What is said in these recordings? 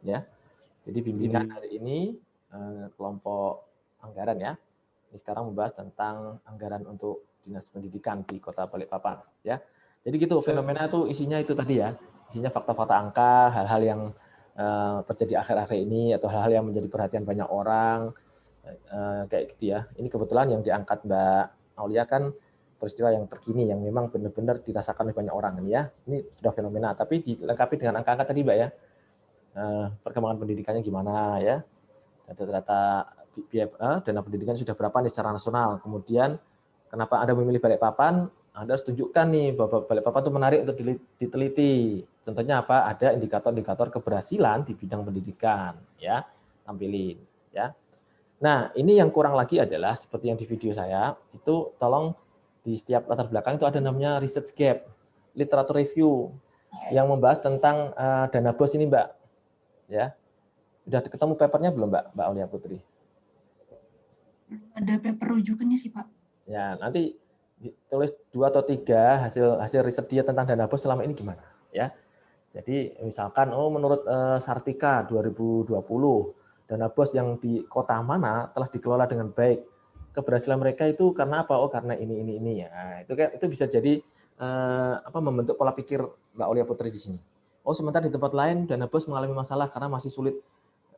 ya. Jadi bimbingan hari ini kelompok anggaran ya. Ini sekarang membahas tentang anggaran untuk Dinas Pendidikan di Kota Balikpapan ya. Jadi gitu, fenomena itu isinya itu tadi ya. Isinya fakta-fakta angka, hal-hal yang terjadi akhir-akhir ini atau hal-hal yang menjadi perhatian banyak orang kayak gitu ya. Ini kebetulan yang diangkat Mbak Aulia kan peristiwa yang terkini yang memang benar-benar dirasakan oleh banyak orang ini ya. Ini sudah fenomena, tapi dilengkapi dengan angka-angka tadi Mbak ya. Perkembangan pendidikannya gimana ya. Data-data dana pendidikan sudah berapa nih secara nasional. Kemudian kenapa Anda memilih Balikpapan? Anda harus tunjukkan nih bahwa Balikpapan itu menarik untuk diteliti. Contohnya apa? Ada indikator-indikator keberhasilan di bidang pendidikan ya, tampilin ya. Nah, ini yang kurang lagi adalah seperti yang di video saya, itu tolong di setiap latar belakang itu ada namanya research gap, literatur review yang membahas tentang dana BOS ini, Mbak. Ya. Sudah ketemu papernya belum, Mbak Aulia Putri? Ada paper rujukannya sih, Pak. Ya, nanti tulis 2 atau 3 hasil riset dia tentang dana BOS selama ini gimana, ya. Jadi misalkan menurut Sartika 2020 dana BOS yang di kota mana telah dikelola dengan baik. Keberhasilan mereka itu karena apa? Oh, karena ini ya. Itu bisa jadi membentuk pola pikir Mbak Aulia Putri di sini. Oh, sementara di tempat lain dana BOS mengalami masalah karena masih sulit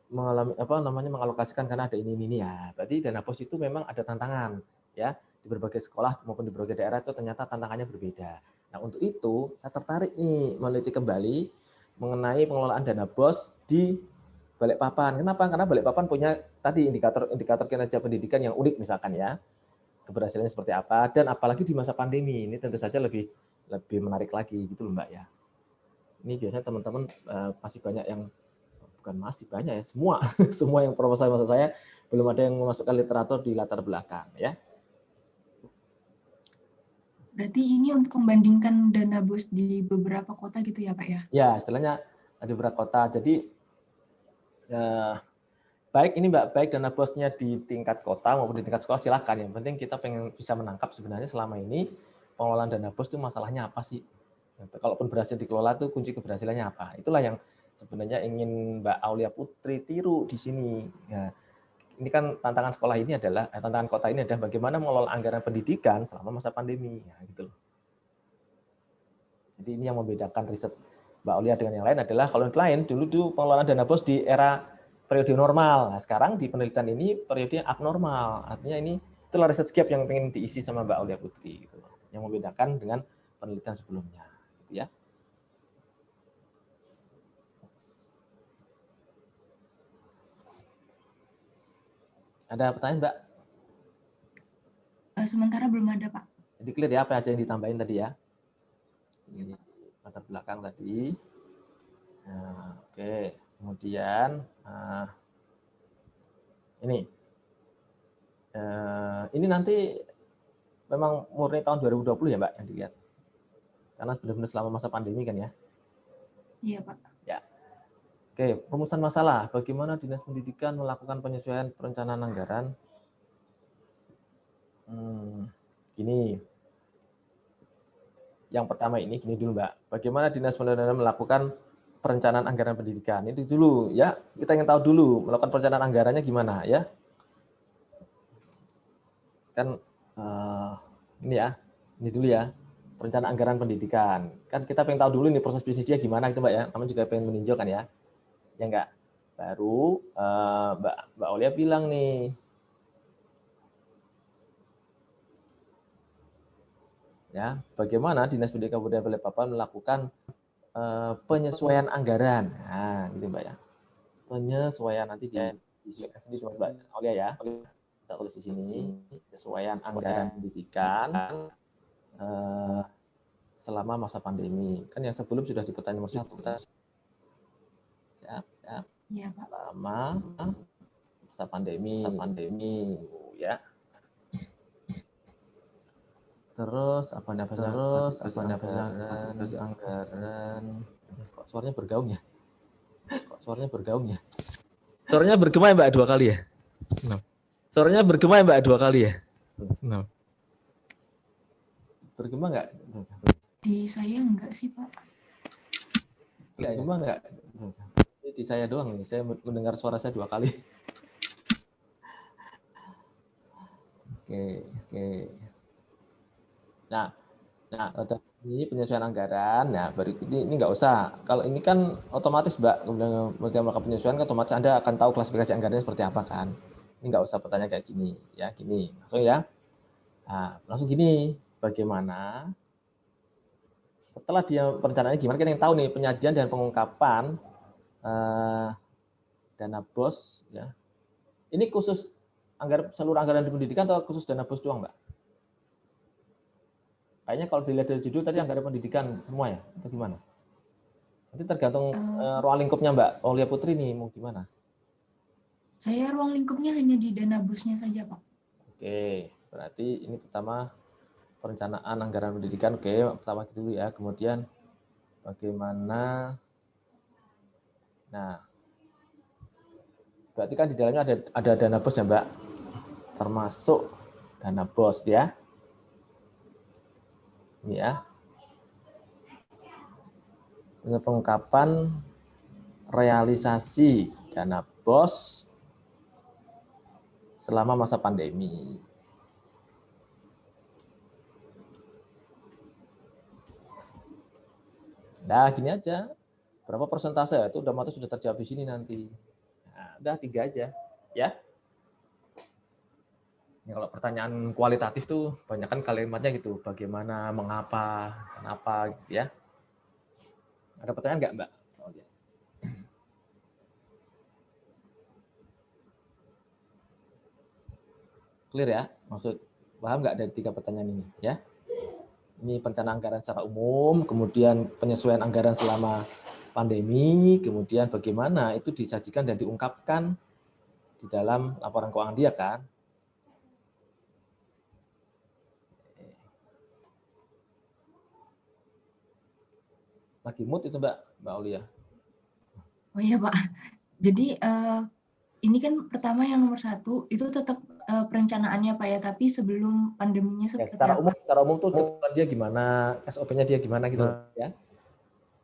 mengalokasikan karena ada ini ya. Berarti dana BOS itu memang ada tantangan ya. Di berbagai sekolah maupun di berbagai daerah itu ternyata tantangannya berbeda. Nah, untuk itu saya tertarik nih meneliti kembali mengenai pengelolaan dana BOS di Balikpapan. Kenapa? Karena Balikpapan punya tadi indikator kinerja pendidikan yang unik misalkan ya. Keberhasilannya seperti apa dan apalagi di masa pandemi ini tentu saja lebih menarik lagi gitu loh Mbak ya. Ini biasanya teman-teman masih banyak yang bukan masih banyak ya, semua semua yang proposal maksud saya belum ada yang memasukkan literatur di latar belakang ya. Berarti ini untuk membandingkan dana BOS di beberapa kota gitu ya, Pak ya? Ya, istilahnya di beberapa kota. Jadi baik ini Mbak, baik dana BOS-nya di tingkat kota maupun di tingkat sekolah silakan. Yang penting kita pengen bisa menangkap sebenarnya selama ini pengelolaan dana BOS itu masalahnya apa sih? Kalaupun berhasil dikelola itu kunci keberhasilannya apa? Itulah yang sebenarnya ingin Mbak Aulia Putri tiru di sini. Ya, ini kan tantangan sekolah ini adalah tantangan kota ini adalah bagaimana mengelola anggaran pendidikan selama masa pandemi. Ya, gitu loh. Jadi ini yang membedakan riset Mbak Aulia dengan yang lain adalah kalau yang lain dulu tuh pengelolaan dana BOS di era periode normal. Nah, sekarang di penelitian ini periode abnormal. Artinya ini itulah riset gap yang pengen diisi sama Mbak Aulia Putri gitu. Yang membedakan dengan penelitian sebelumnya gitu ya. Ada pertanyaan, Mbak? Sementara belum ada, Pak. Jadi clear ya apa aja yang ditambahin tadi ya? Di latar belakang tadi. Nah, oke. Kemudian ini nanti memang murni tahun 2020 ya, Mbak, yang dilihat? Karena benar-benar selama masa pandemi kan ya? Iya, Pak. Ya. Oke, perumusan masalah. Bagaimana Dinas Pendidikan melakukan penyesuaian perencanaan anggaran? Gini. Yang pertama ini gini dulu, Mbak. Bagaimana Dinas Pendidikan melakukan perencanaan anggaran pendidikan? Itu dulu ya. Kita ingin tahu dulu melakukan perencanaan anggarannya gimana ya. Kan ini ya. Ini dulu ya. Perencanaan anggaran pendidikan. Kan kita pengen tahu dulu nih proses bisnisnya gimana gitu, Mbak ya. Namun juga pengen meninjau kan ya. Ya enggak? Baru Mbak Aulia bilang nih. Ya, bagaimana Dinas Pendidikan Kebudayaan Balikpapan melakukan penyesuaian anggaran. Nah, gitu Mbak ya. Penyesuaian nanti disesuaikan sendiri Mbak Aulia ya. Kita tulis di sini penyesuaian anggaran pendidikan selama masa pandemi. Kan yang sebelum sudah di pertanyaan nomor 1 ya. Iya, Pak. Selama masa pandemi ya. Terus apa anggaran. Kok suaranya bergaung ya? Suaranya bergema ya Mbak 2 kali ya? No. Suaranya bergema ya Mbak 2 kali ya? No. Bergema enggak? Di saya enggak sih, Pak. Bergema enggak? di saya doang nih. Saya mendengar suara saya 2 kali. Oke. Nah, ada ini penyesuaian anggaran. Nah, baru ini nggak usah. Kalau ini kan otomatis, Mbak, kemudian melakukan penyesuaian kan otomatis Anda akan tahu klasifikasi anggarannya seperti apa kan. Ini nggak usah pertanyaan kayak gini, ya gini. Langsung ya. Nah, langsung gini. Bagaimana setelah dia perencanaannya gimana, kita yang tahu nih penyajian dan pengungkapan dana BOS ya. Ini khusus seluruh anggaran di pendidikan atau khusus dana BOS doang, Mbak? Kayaknya kalau dilihat dari judul tadi anggaran pendidikan semua ya, atau gimana? Nanti tergantung ruang lingkupnya Mbak Aulia Putri nih, mau gimana? Saya ruang lingkupnya hanya di dana BOS-nya saja, Pak. Oke, berarti ini pertama perencanaan anggaran pendidikan, oke, pertama gitu dulu ya. Kemudian bagaimana, nah, berarti kan di dalamnya ada dana BOS ya Mbak, termasuk dana BOS ya. Ini ya. Pengungkapan realisasi dana BOS selama masa pandemi. Nah, gini aja. Berapa persentase itu otomatis sudah terjawab di sini nanti. Nah, udah 3 aja, ya. Ya, kalau pertanyaan kualitatif tuh banyak kan kalimatnya gitu, bagaimana, mengapa, kenapa gitu ya. Ada pertanyaan nggak, Mbak? Clear ya? Maksud paham nggak dari 3 pertanyaan ini ya? Ini perencanaan anggaran secara umum, kemudian penyesuaian anggaran selama pandemi, kemudian bagaimana itu disajikan dan diungkapkan di dalam laporan keuangan dia kan. Lagi mood itu Mbak Aulia. Oh iya Pak, jadi ini kan pertama yang nomor 1 itu tetap perencanaannya Pak ya, tapi sebelum pandeminya Ya, seperti secara apa? umum tuh ketentuan dia gimana, SOP-nya dia gimana gitu ya.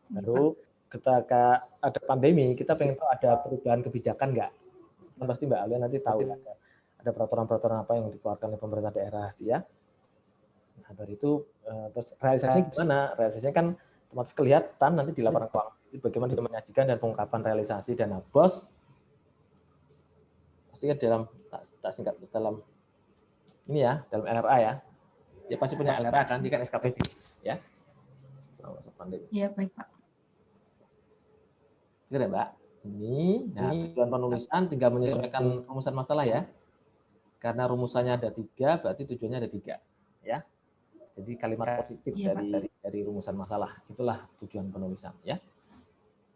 Baru ketika ada pandemi, kita pengen tahu ada perubahan kebijakan nggak? Kan pasti Mbak Aulia nanti tahu ya, ada peraturan-peraturan apa yang dikeluarkan oleh pemerintah daerah ya. Nah, dari itu terus realisasinya gimana? Realisasinya kan otomatis kelihatan nanti di laporan keuangan. Itu bagaimana dia menyajikan dan pengungkapan realisasi dana BOS. Pasti kan dalam tak singkat dalam ini ya, dalam LRA ya. Dia pasti punya LRA kan, dia kan SKPD ya. Selama masa pandemi. Iya, baik Pak. Oke ya Mbak. Ini, nah tujuan penulisan tinggal menyesuaikan rumusan masalah ya. Karena rumusannya ada 3, berarti tujuannya ada 3 ya. Jadi kalimat positif Iya, dari rumusan masalah. Itulah tujuan penulisan ya.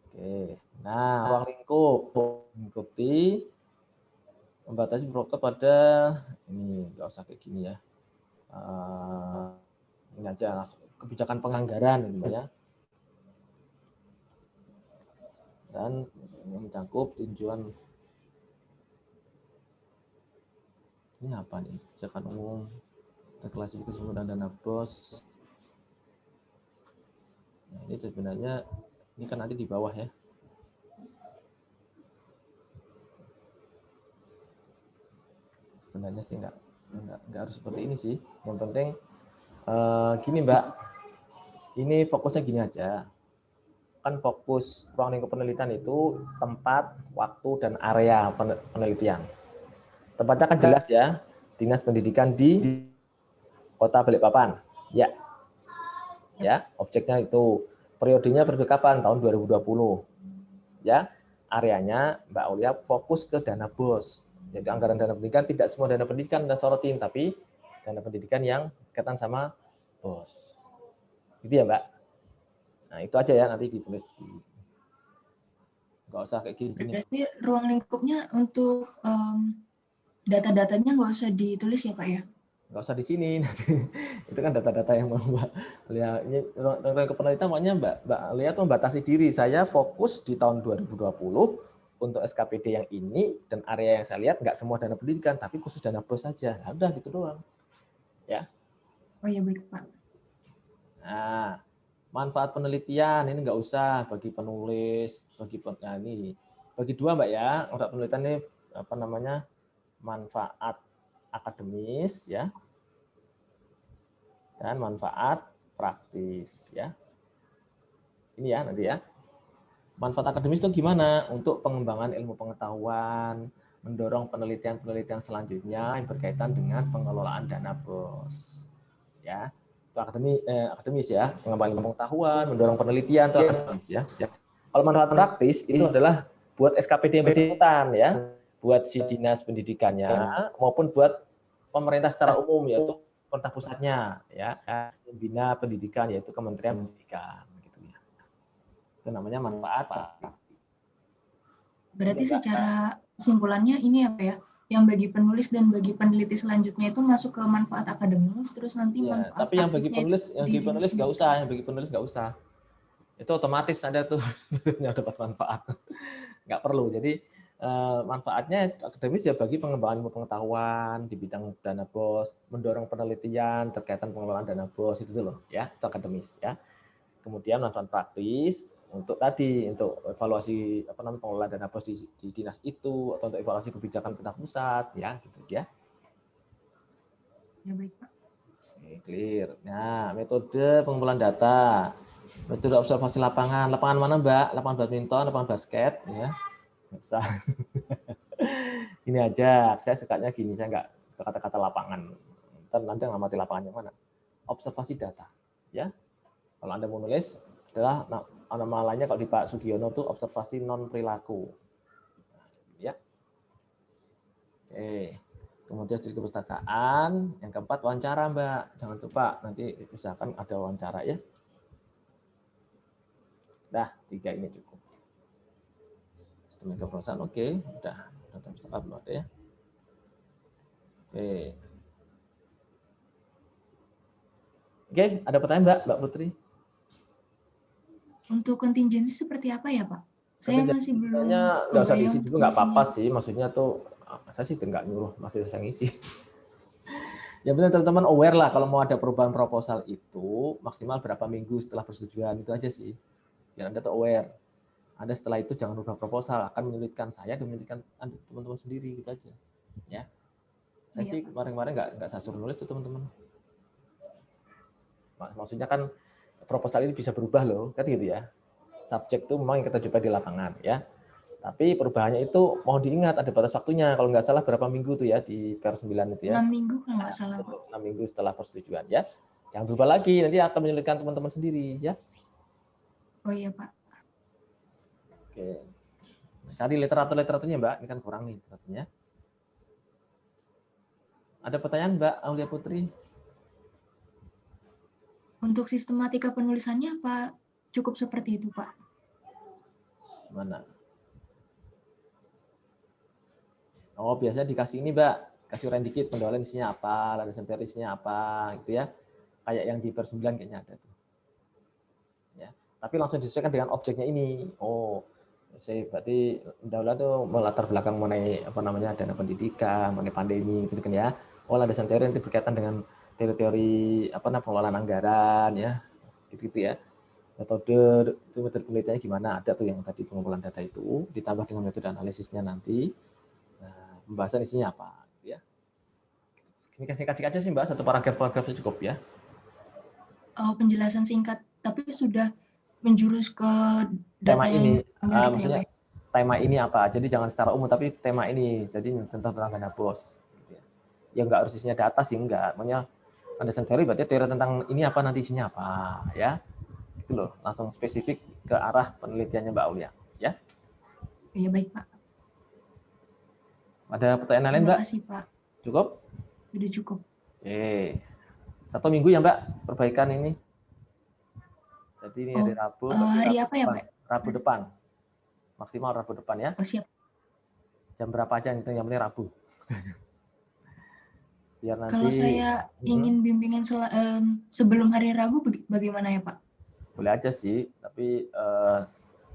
Oke. Nah, ruang lingkup mengikuti membatasi broker pada ini nggak usah kayak gini ya. Ini aja kebijakan penganggaran ini ya. Dan mencakup tinjauan ini apa nih? Kebijakan umum, klasifikasi penggunaan dana BOS. Nah, ini sebenarnya ini kan nanti di bawah ya. Sebenarnya sih nggak harus seperti ini sih. Yang penting gini Mbak, ini fokusnya gini aja. Kan fokus ruang lingkup penelitian itu tempat, waktu, dan area penelitian. Tempatnya kan jelas ya, Dinas Pendidikan di Kota Balikpapan. Ya, objeknya itu periodenya periode kapan? Tahun 2020. Ya, areanya Mbak Aulia fokus ke dana BOS. Jadi anggaran dana pendidikan tidak semua dana pendidikan Anda sorotin, tapi dana pendidikan yang kaitan sama BOS. Gitu ya, Mbak. Nah, itu aja ya nanti ditulis di nggak usah kayak gini. Berarti ruang lingkupnya untuk data-datanya nggak usah ditulis ya Pak ya? Nggak usah di sini nanti. Itu kan data-data yang mau Mbak Lia. Ini ruang lingkup penelitian makanya Mbak Lia tuh membatasi diri. Saya fokus di tahun 2020 untuk SKPD yang ini dan area yang saya lihat nggak semua dana pendidikan, tapi khusus dana BOS saja. Nah, udah gitu doang. Ya. Oh iya baik Pak. Nah, Manfaat penelitian ini nggak usah bagi penulis, nah ini bagi dua Mbak ya. Manfaat penelitian ini apa namanya, manfaat akademis ya dan manfaat praktis ya. Ini ya nanti ya. Manfaat akademis itu gimana? Untuk pengembangan ilmu pengetahuan, mendorong penelitian-penelitian selanjutnya yang berkaitan dengan pengelolaan dana BOS. Ya, itu akademis ya, pengembangan ilmu pengetahuan, mendorong penelitian itu akademis ya. Kalau manfaat praktis itu adalah buat SKPD yang bersangkutan ya, buat si dinas pendidikannya maupun buat pemerintah secara umum yaitu pemerintah pusatnya ya, membina pendidikan yaitu Kementerian Pendidikan gitu ya. Itu namanya manfaat praktis. Berarti secara kesimpulannya ini apa ya? Yang bagi penulis dan bagi peneliti selanjutnya itu masuk ke manfaat akademis, terus nanti Ya, manfaat tapi yang bagi praktisnya itu penulis nggak usah, yang bagi penulis nggak usah. Itu otomatis ada tuh yang dapat manfaat. Nggak perlu. Jadi manfaatnya akademis ya bagi pengembangan ilmu pengetahuan di bidang dana BOS, mendorong penelitian terkaitan pengelolaan dana BOS itu loh ya, itu akademis ya. Kemudian manfaat praktis untuk tadi untuk evaluasi apa namanya pengelolaan dana BOS di dinas itu atau untuk evaluasi kebijakan pemerintah pusat ya gitu ya. Ya baik Pak. Oke, clear. Nah, metode pengumpulan data. Metode observasi lapangan. Lapangan mana, Mbak? Lapangan badminton, lapangan basket ya. Nggak usah. Ini aja, saya sukanya gini, saya nggak suka kata-kata lapangan. Ntar Anda ngamati lapangannya mana. Observasi data. Ya, kalau Anda mau nulis adalah nama lainnya kalau di Pak Sugiono tuh observasi non perilaku. Ya. Oke. Kemudian studi kepustakaan. Yang keempat wawancara, Mbak. Jangan lupa nanti usahakan ada wawancara ya. Dah, 3 ini cukup. Sistem keperosan oke, udah. Data pustaka belum ada ya. Oke. Oke, ada pertanyaan Mbak Putri? Untuk kontingensi seperti apa ya Pak? Saya masih belum nggak usah diisi kebayang dulu, nggak apa-apa sih. Maksudnya tuh saya sih nggak nyuruh, masih saya ngisi. Ya benar teman-teman aware lah kalau mau ada perubahan proposal itu maksimal berapa minggu setelah persetujuan, itu aja sih. Biar Anda tuh aware. Anda setelah itu jangan rubah proposal, akan menyulitkan saya dan menyulitkan teman-teman sendiri gitu aja. Ya. Saya sih kemarin-kemarin nggak saya suruh nulis tuh teman-teman. Maksudnya kan proposal ini bisa berubah loh, kan gitu ya. Subjek itu memang yang kita jumpai di lapangan ya. Tapi perubahannya itu mau diingat ada batas waktunya. Kalau nggak salah berapa minggu tuh ya di PR 9 itu ya. 6 minggu kalau nggak salah Pak. 6 minggu setelah persetujuan ya. Jangan berubah lagi, nanti akan menyulitkan teman-teman sendiri ya. Oh iya Pak. Oke. Cari literaturnya Mbak, ini kan kurang nih literaturnya. Ada pertanyaan Mbak Aulia Putri? Untuk sistematika penulisannya apa cukup seperti itu Pak? Mana? Oh, biasanya dikasih ini, Mbak. Kasih uraian dikit, pendolan isinya apa, landasan teori isinya apa, gitu ya. Kayak yang di per 9 kayaknya ada tuh. Ya. Tapi langsung disesuaikan dengan objeknya ini. Oh, saya berarti Daulah tuh melatar belakang mengenai apa namanya dana pendidikan, mengenai pandemi gitu kan ya. Oh, landasan teori nanti berkaitan dengan teori-teori apa namanya pengelolaan anggaran ya. Gitu-gitu ya. Metode penelitiannya gimana? Ada tuh yang tadi pengumpulan data itu ditambah dengan metode analisisnya nanti. Pembahasan isinya apa ya. Ini singkat-singkat aja sih Mbak, satu paragrafnya cukup ya. Penjelasan singkat, tapi sudah menjurus ke tema ini gitu maksudnya ya, tema ini apa, jadi jangan secara umum tapi tema ini, jadi tentang dana BOS gitu ya. Ya nggak harus isinya data sih, enggak, makanya landasan teori berarti teori tentang ini apa, nanti isinya apa ya, gitu loh, langsung spesifik ke arah penelitiannya Mbak Aulia ya. Ya baik Pak. Ada pertanyaan lain Mbak? Terima kasih Pak. Cukup? Sudah cukup. Oke. 1 minggu ya Mbak perbaikan ini. Jadi ini hari Rabu. Hari apa ya Pak? Rabu depan. Maksimal Rabu depan ya. Oh siap. Jam berapa aja yang penting Rabu. Biar nanti, kalau saya ingin bimbingan sebelum hari Rabu bagaimana ya Pak? Boleh aja sih, tapi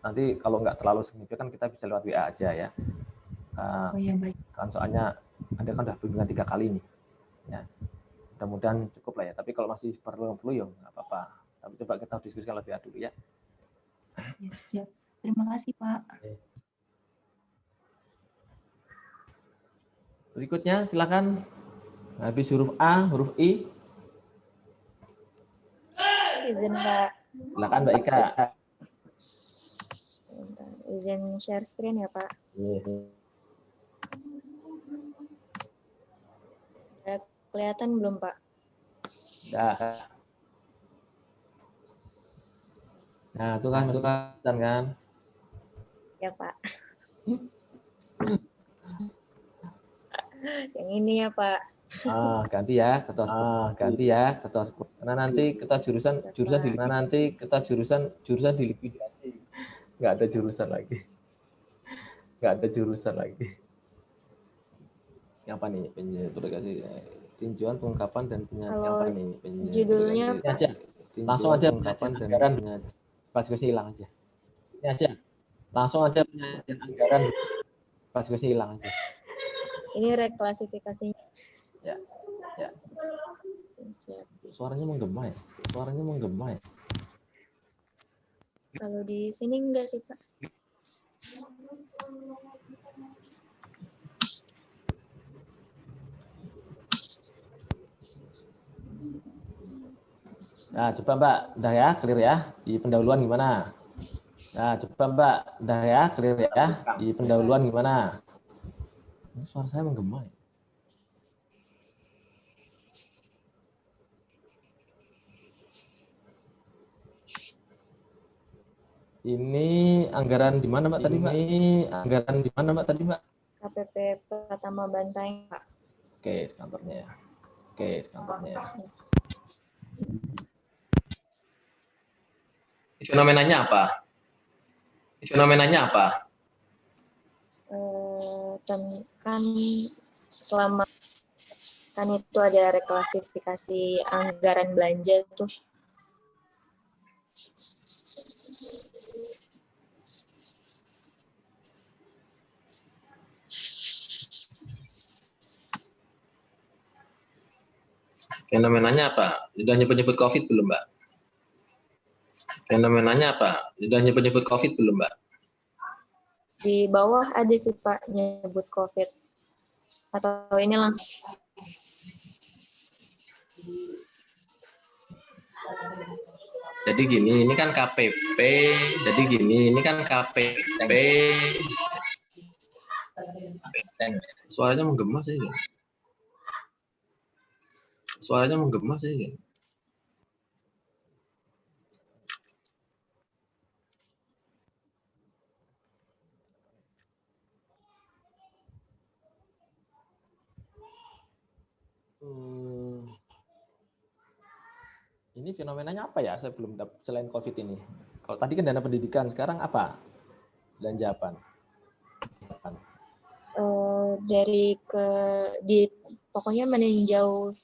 nanti kalau nggak terlalu signifikan kita bisa lewat WA aja ya. Oh ya baik. Kan soalnya Anda kan udah bimbingan 3 kali nih. Ya. Mudah-mudahan cukup lah ya. Tapi kalau masih perlu ya nggak apa-apa. Tapi coba kita diskusikan lebih dulu ya. Ya, siap. Terima kasih, Pak. Berikutnya silakan. Habis huruf A, huruf I. Izin Pak, Silakan Mbak Ika. bentar. Izin share screen ya Pak. Udah kelihatan belum Pak? Dah. Nah, itu kan masuk kan. Ya Pak. Yang ini ya Pak. Ganti ya ketua sekolah. Karena nanti ketua jurusan dilikuidasi. Nggak ada jurusan lagi. Apa nih tinjauan pengungkapan dan Kalau judulnya ini aja. Langsung aja pengungkapan dan anggaran pas-pasnya hilang aja. Ini aja. Langsung aja penyajian anggaran pas-pasnya hilang aja. ini reklasifikasinya. Ya. Siap. Suaranya menggema ya. Kalau di sini enggak sih Pak. Nah, coba Mbak, udah ya, clear ya. Di pendahuluan gimana? Nah, coba Mbak, udah ya, clear ya. Di pendahuluan gimana? Ini suara saya menggema ya. Ini anggaran di mana Mbak tadi Mbak? KPP Pratama Bantaeng Pak. Oke, di kantornya ya. Fenomenanya apa? Kan selama kan itu ada reklasifikasi anggaran belanja tuh. Fenomenanya apa? Sudah nyebut-nyebut COVID belum, Mbak? Di bawah ada sih Pak nyebut COVID. Atau ini langsung. Jadi gini, ini kan KPP. Suaranya menggema sih. Ini fenomenanya apa ya? Saya belum dapat selain COVID ini. Kalau tadi kan dana pendidikan, sekarang apa? Belanja apa? Pokoknya meninjau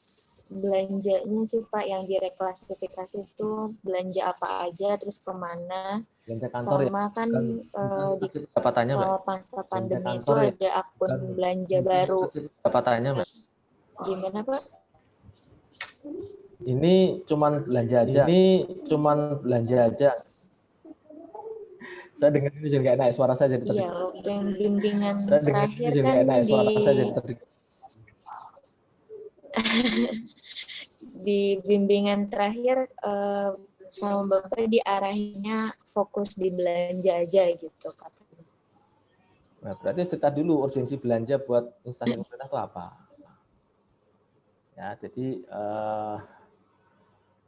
belanjanya sih Pak, yang direklasifikasi itu belanja apa aja, terus kemana. Belanja kantor sama ya? kan di Dapatannya, selama Mbak? masa pandemi itu kantor ya? ada akun belanja baru. Dapatannya, Mbak? Gimana Pak? Ini cuman belanja aja. Saya dengar ini jadi nggak enak, suara saya jadi Iya, waktu yang bimbingan terakhir kan di bimbingan terakhir sama Bapak diarahinnya fokus di belanja aja gitu katanya. Nah, berarti cerita dulu urgensi belanja buat instansi pemerintah itu apa? Ya, jadi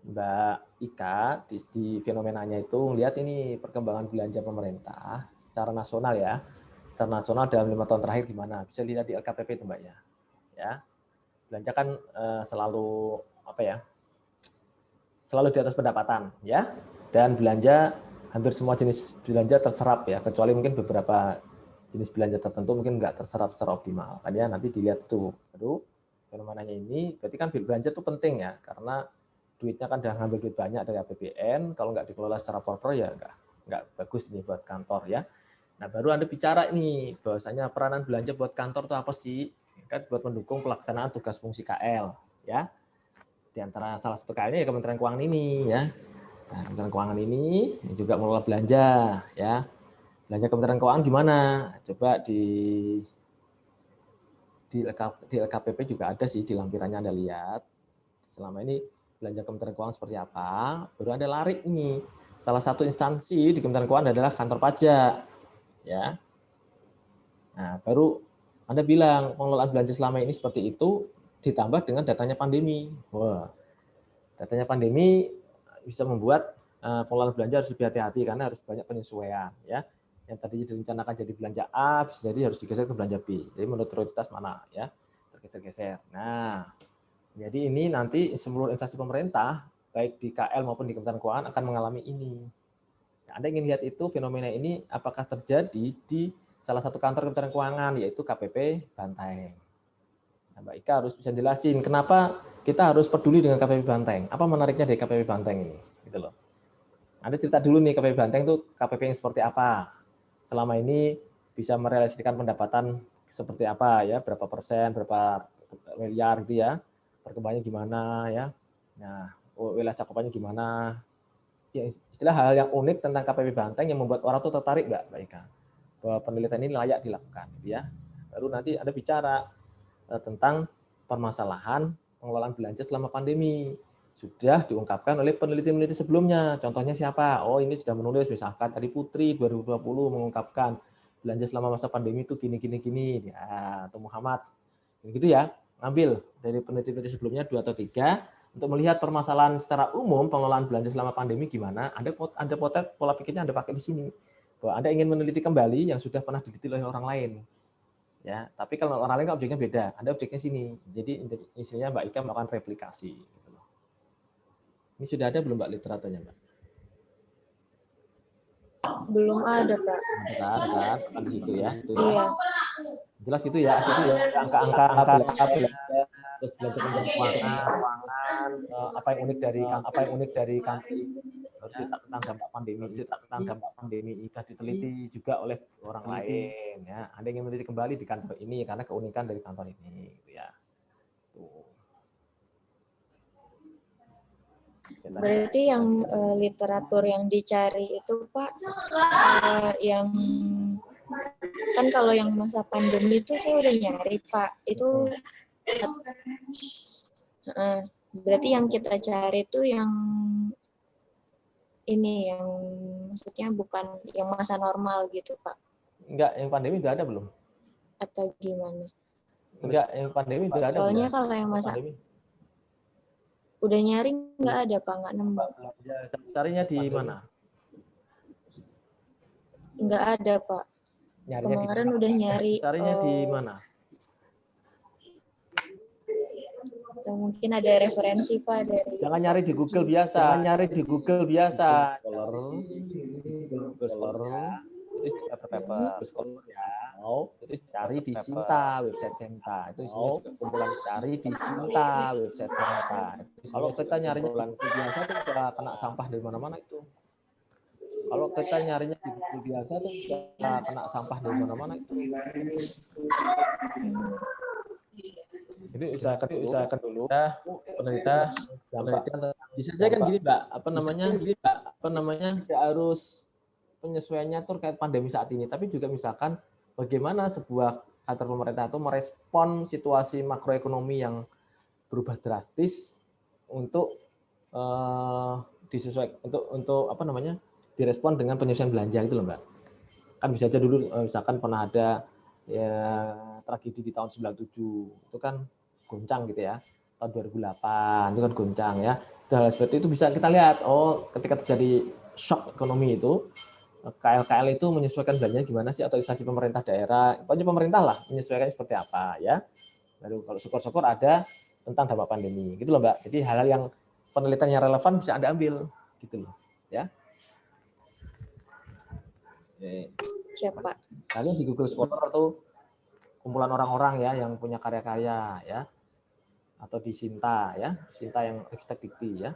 Mbak Ika di fenomenanya itu melihat ini perkembangan belanja pemerintah secara nasional ya. Secara nasional dalam 5 tahun terakhir gimana? Bisa lihat di LKPP itu Mbak ya. Ya. Belanja kan selalu selalu di atas pendapatan ya. Dan belanja hampir semua jenis belanja terserap ya, kecuali mungkin beberapa jenis belanja tertentu mungkin nggak terserap secara optimal. Kan ya, nanti dilihat itu. Aduh, fenomenanya ini berarti kan belanja itu penting ya, karena duitnya kan udah ngambil duit banyak dari APBN, kalau nggak dikelola secara proper ya nggak bagus ini buat kantor ya. Nah, baru Anda bicara ini bahwasanya peranan belanja buat kantor itu apa sih? Kan buat mendukung pelaksanaan tugas fungsi KL ya. Di antara salah satu KL-nya ya Kementerian Keuangan ini ya. Nah, Kementerian Keuangan ini juga mengelola belanja, ya. Belanja Kementerian Keuangan gimana? Coba di LKPP juga ada sih, di lampirannya Anda lihat. Selama ini belanja Kementerian Keuangan seperti apa? Baru Anda lari nih. Salah satu instansi di Kementerian Keuangan adalah kantor pajak, ya. Nah, baru Anda bilang pengelolaan belanja selama ini seperti itu, ditambah dengan datanya pandemi. Wah, datanya pandemi bisa membuat pengelolaan belanja harus lebih hati-hati karena harus banyak penyesuaian, ya. Yang tadinya direncanakan jadi belanja A, bisa jadi harus digeser ke belanja B. Jadi menurut prioritas mana, ya, tergeser-geser. Nah, jadi ini nanti seluruh instansi pemerintah, baik di KL maupun di Kementerian Keuangan akan mengalami ini. Nah, Anda ingin lihat itu fenomena ini apakah terjadi di salah satu kantor Kementerian Keuangan, yaitu KPP Banteng. Nah, Mbak Ika harus bisa jelasin kenapa kita harus peduli dengan KPP Banteng. Apa menariknya dari KPP Banteng ini? Gitu loh. Anda cerita dulu nih KPP Banteng itu KPP yang seperti apa? Selama ini bisa merealisasikan pendapatan seperti apa ya? Berapa persen, berapa miliar gitu ya? Perkembangannya gimana ya? Nah, wilayah cakupannya gimana? Ya, istilah hal yang unik tentang KPP Banteng yang membuat orang tuh tertarik, Mbak Ika, bahwa penelitian ini layak dilakukan, ya. Baru nanti Anda bicara tentang permasalahan pengelolaan belanja selama pandemi. Sudah diungkapkan oleh peneliti-peneliti sebelumnya. Contohnya siapa? Oh, ini sudah menulis, misalkan tadi Putri 2020 mengungkapkan belanja selama masa pandemi itu gini. Ya, atau Muhammad. Gitu ya. Ambil dari peneliti-peneliti sebelumnya 2 atau 3 untuk melihat permasalahan secara umum pengelolaan belanja selama pandemi gimana. Anda potret pola pikirnya Anda pakai di sini. Bahwa Anda ingin meneliti kembali yang sudah pernah diteliti oleh orang lain. Ya, tapi kalau orang lain kan objeknya beda. Anda objeknya sini. Jadi isinya Mbak Ika melakukan replikasi. Gitu loh. Ini sudah ada belum Mbak literaturnya, Mbak? Belum ada, Pak. Kan di situ ya. Itu Iya. ya. Jelas itu ya. Itu ya. Angka-angka terus belanja Kementerian Keuangan, apa yang unik dari kantor ini, harus cerita tentang dampak pandemi, sudah diteliti juga oleh orang lain, ya. Anda ingin meneliti kembali di kantor ini karena keunikan dari kantor ini, gitu ya. Tuh. Berarti yang literatur yang dicari itu, Pak, yang kan kalau yang masa pandemi itu saya udah nyari, Pak. Itu berarti yang kita cari itu yang ini, yang maksudnya bukan yang masa normal gitu, Pak. Enggak, yang pandemi udah ada belum? Atau gimana? Enggak, yang pandemi udah ada. Soalnya kalau yang masa pandemi udah nyari nggak ada, Pak, nggak nemu. Carinya di mana? Nggak ada, Pak. Kemarin udah nyari. Carinya di mana? Mungkin ada referensi, Pak, dari. Jangan nyari di Google biasa. Google Scholar. Itu paper ya. Itu cari di Sinta, website Sinta. Itu isinya juga kumpulan cari di Sinta, website Sinta. Kalau kita nyarinya di Google biasa tuh bisa kena sampah dari mana-mana itu. Kalau kita nyarinya di Google biasa tuh bisa kena sampah dari mana-mana itu. Jadi usahakan dulu ya, penelitian bisa saja kan gini, Mbak, apa namanya tidak harus penyesuaiannya tuh terkait pandemi saat ini, tapi juga misalkan bagaimana sebuah kantor pemerintah itu merespon situasi makroekonomi yang berubah drastis untuk disesuaikan untuk apa namanya direspon dengan penyesuaian belanja gitu loh, Mbak. Kan bisa aja dulu misalkan pernah ada ya tragedi di tahun 97 itu kan goncang gitu ya, tahun 2008 itu kan goncang ya. Hal seperti itu bisa kita lihat, oh ketika terjadi shock ekonomi itu KL itu menyesuaikan belanjanya gimana sih, atau instansi pemerintah daerah, pokoknya pemerintah lah menyesuaikan seperti apa ya. Lalu kalau syukur-syukur ada tentang dampak pandemi gitu loh, Mbak. Jadi hal-hal yang penelitian yang relevan bisa Anda ambil gitu loh ya. Siapa? Lalu di Google Scholar tuh kumpulan orang-orang ya yang punya karya-karya ya, atau di Sinta ya, Sinta yang Ristek Dikti ya.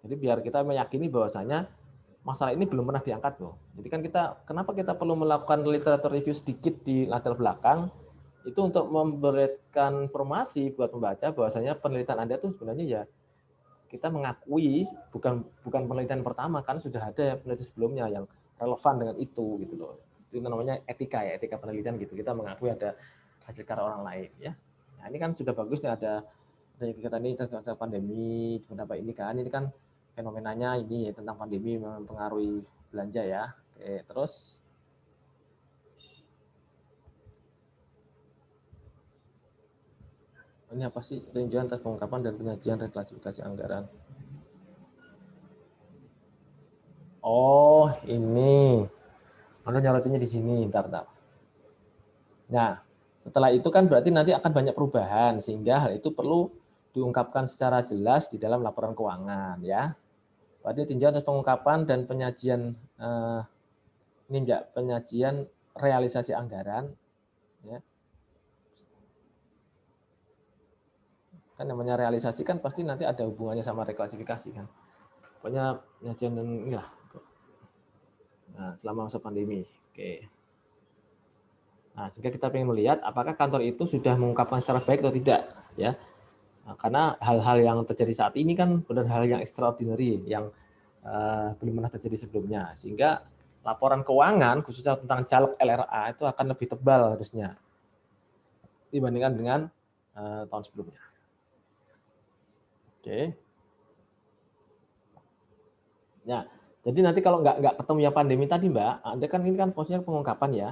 Jadi biar kita meyakini bahwasanya masalah ini belum pernah diangkat loh. Jadi kan kenapa kita perlu melakukan literatur review sedikit di latar belakang itu untuk memberikan informasi buat pembaca bahwasanya penelitian Anda tuh sebenarnya ya kita mengakui bukan penelitian pertama, kan sudah ada penelitian sebelumnya yang relevan dengan itu gitu loh. Itu namanya etika ya, etika penelitian gitu. Kita mengakui ada hasil karya orang lain ya. Nah, ini kan sudah bagus nih ada kegiatan ini tentang pandemi, kenapa ini kan fenomenanya ini tentang pandemi mempengaruhi belanja ya. Oke, terus ini apa sih? Tinjauan atas pengungkapan dan penyajian reklasifikasi anggaran. Oh, ini. Anda nyarotinnya di sini, ntar. Nah, setelah itu kan berarti nanti akan banyak perubahan, sehingga hal itu perlu diungkapkan secara jelas di dalam laporan keuangan ya. Berarti tinjauan atas pengungkapan dan penyajian penyajian realisasi anggaran ya. Kan namanya realisasi kan pasti nanti ada hubungannya sama reklasifikasi kan. Pokoknya penyajian dan inilah. Nah, selama masa pandemi. Oke. Nah, sehingga kita ingin melihat apakah kantor itu sudah mengungkapkan secara baik atau tidak ya. Nah, karena hal-hal yang terjadi saat ini kan benar hal yang extraordinary yang belum pernah terjadi sebelumnya, sehingga laporan keuangan khususnya tentang caleg LRA itu akan lebih tebal harusnya dibandingkan dengan tahun sebelumnya. Oke. Ya, jadi nanti kalau nggak ketemu yang pandemi tadi, Mbak, Anda kan ini kan posisinya pengungkapan ya.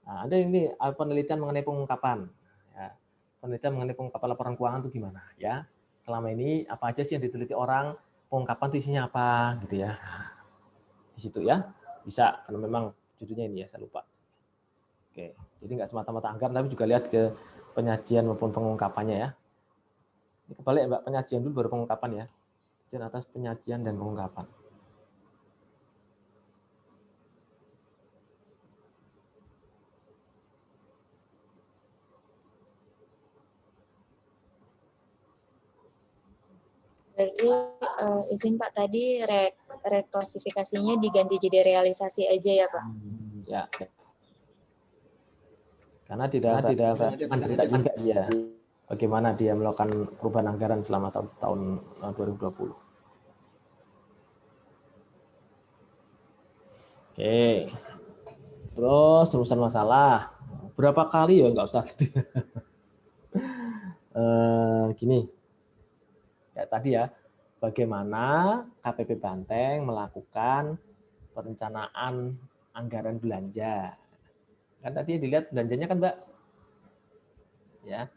Nah, ada ini penelitian mengenai pengungkapan. Ya, penelitian mengenai pengungkapan laporan keuangan itu gimana ya? Selama ini apa aja sih yang diteliti orang? Pengungkapan itu isinya apa gitu ya? Nah, di situ ya bisa karena memang judulnya ini ya saya lupa. Oke, jadi nggak semata-mata anggaran tapi juga lihat ke penyajian maupun pengungkapannya ya. Ini kebalik Mbak, penyajian dulu baru pengungkapan ya. Jadi atas penyajian dan pengungkapan. Berarti izin Pak tadi reklasifikasinya diganti jadi realisasi aja ya Pak? Ya. Karena tidak akan cerita juga dia bagaimana dia melakukan perubahan anggaran selama tahun 2020. Oke. Terus terusan masalah. Berapa kali ya nggak usah gitu. Gini. Ya tadi ya, bagaimana KPP Banteng melakukan perencanaan anggaran belanja. Kan tadi dilihat belanjanya kan, Mbak. Ya.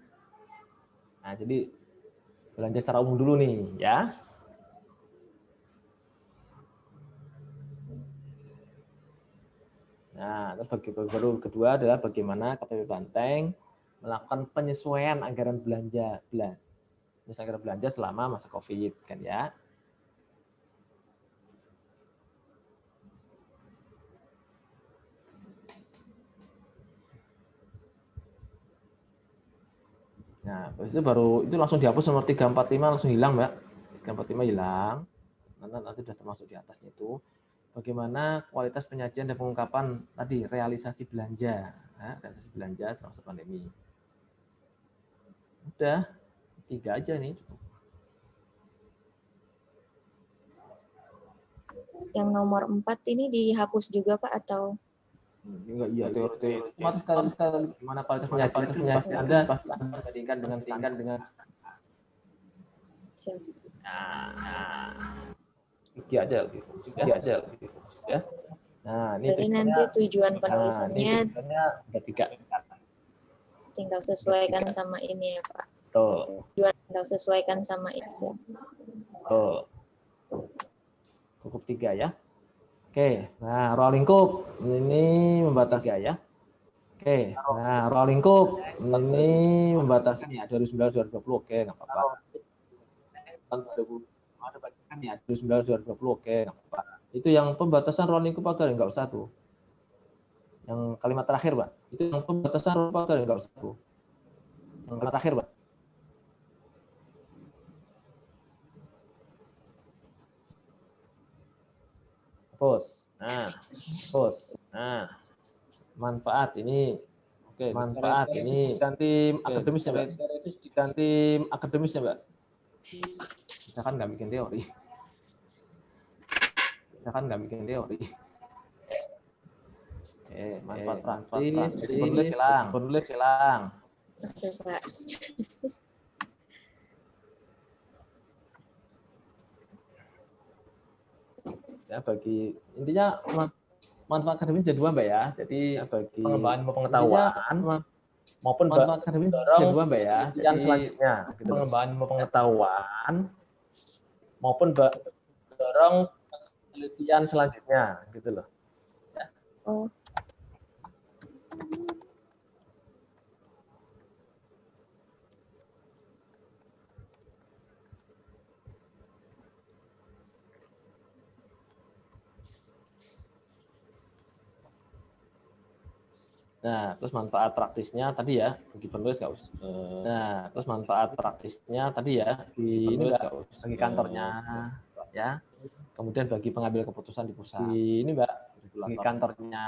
Nah, jadi belanja secara umum dulu nih, ya. Nah, baru kedua adalah bagaimana KPP Banteng melakukan penyesuaian anggaran belanja selama masa COVID kan ya. Nah, habis itu baru itu langsung dihapus nomor 345 langsung hilang, Mbak. 345 hilang. Nanti sudah termasuk di atasnya itu. Bagaimana kualitas penyajian dan pengungkapan tadi realisasi belanja, nah, realisasi belanja selama pandemi. Udah 3 aja nih. Yang nomor 4 ini dihapus juga Pak atau? Enggak, iya teori otomatis kalau gimana kualitas penyajian Anda pasti bandingkan dengan standar dengan tiga aja lebih fokus ya. Nah, ini berarti nanti tujuan penulisannya ada 3. tinggal sesuaikan sama ini ya Pak. Betul. Tujuan tinggal sesuaikan sama itu. Betul. Cukup 3 ya. Oke, nah ruang lingkup ini membatasi ya. Oke, nah ruang lingkup ini membatasi ya 2019-2020. Oke, nggak apa-apa. Ada bagian ya 2019-2020. Oke, nggak apa-apa. Itu yang pembatasan ruang lingkup agar nggak usah tuh. Yang kalimat terakhir, Pak. Itu yang pembatasan ruang lingkup agar nggak usah tuh. Yang kalimat terakhir, Pak. Nah, manfaat ini manfaat ini ganti akademisnya, Mbak. Ganti akademisnya, Mbak. Kita kan nggak bikin teori. Oke, manfaat praktis. Penulis silang. Oke, Pak. Ya, bagi intinya manfaat akademis ada 2, Mbak ya. Jadi bagi pengembangan pengetahuan maupun manfaat akademis ada 2, Mbak ya. Jadi selanjutnya gitu. Pengembangan pengetahuan maupun dorong penelitian selanjutnya gitu loh. Oh. Nah, terus manfaat praktisnya tadi ya, bagi penulis nggak usah. Nah, terus manfaat praktisnya tadi ya, bagi kantornya, ya. Kemudian bagi pengambil keputusan di pusat. Ini Mbak, bagi kantornya.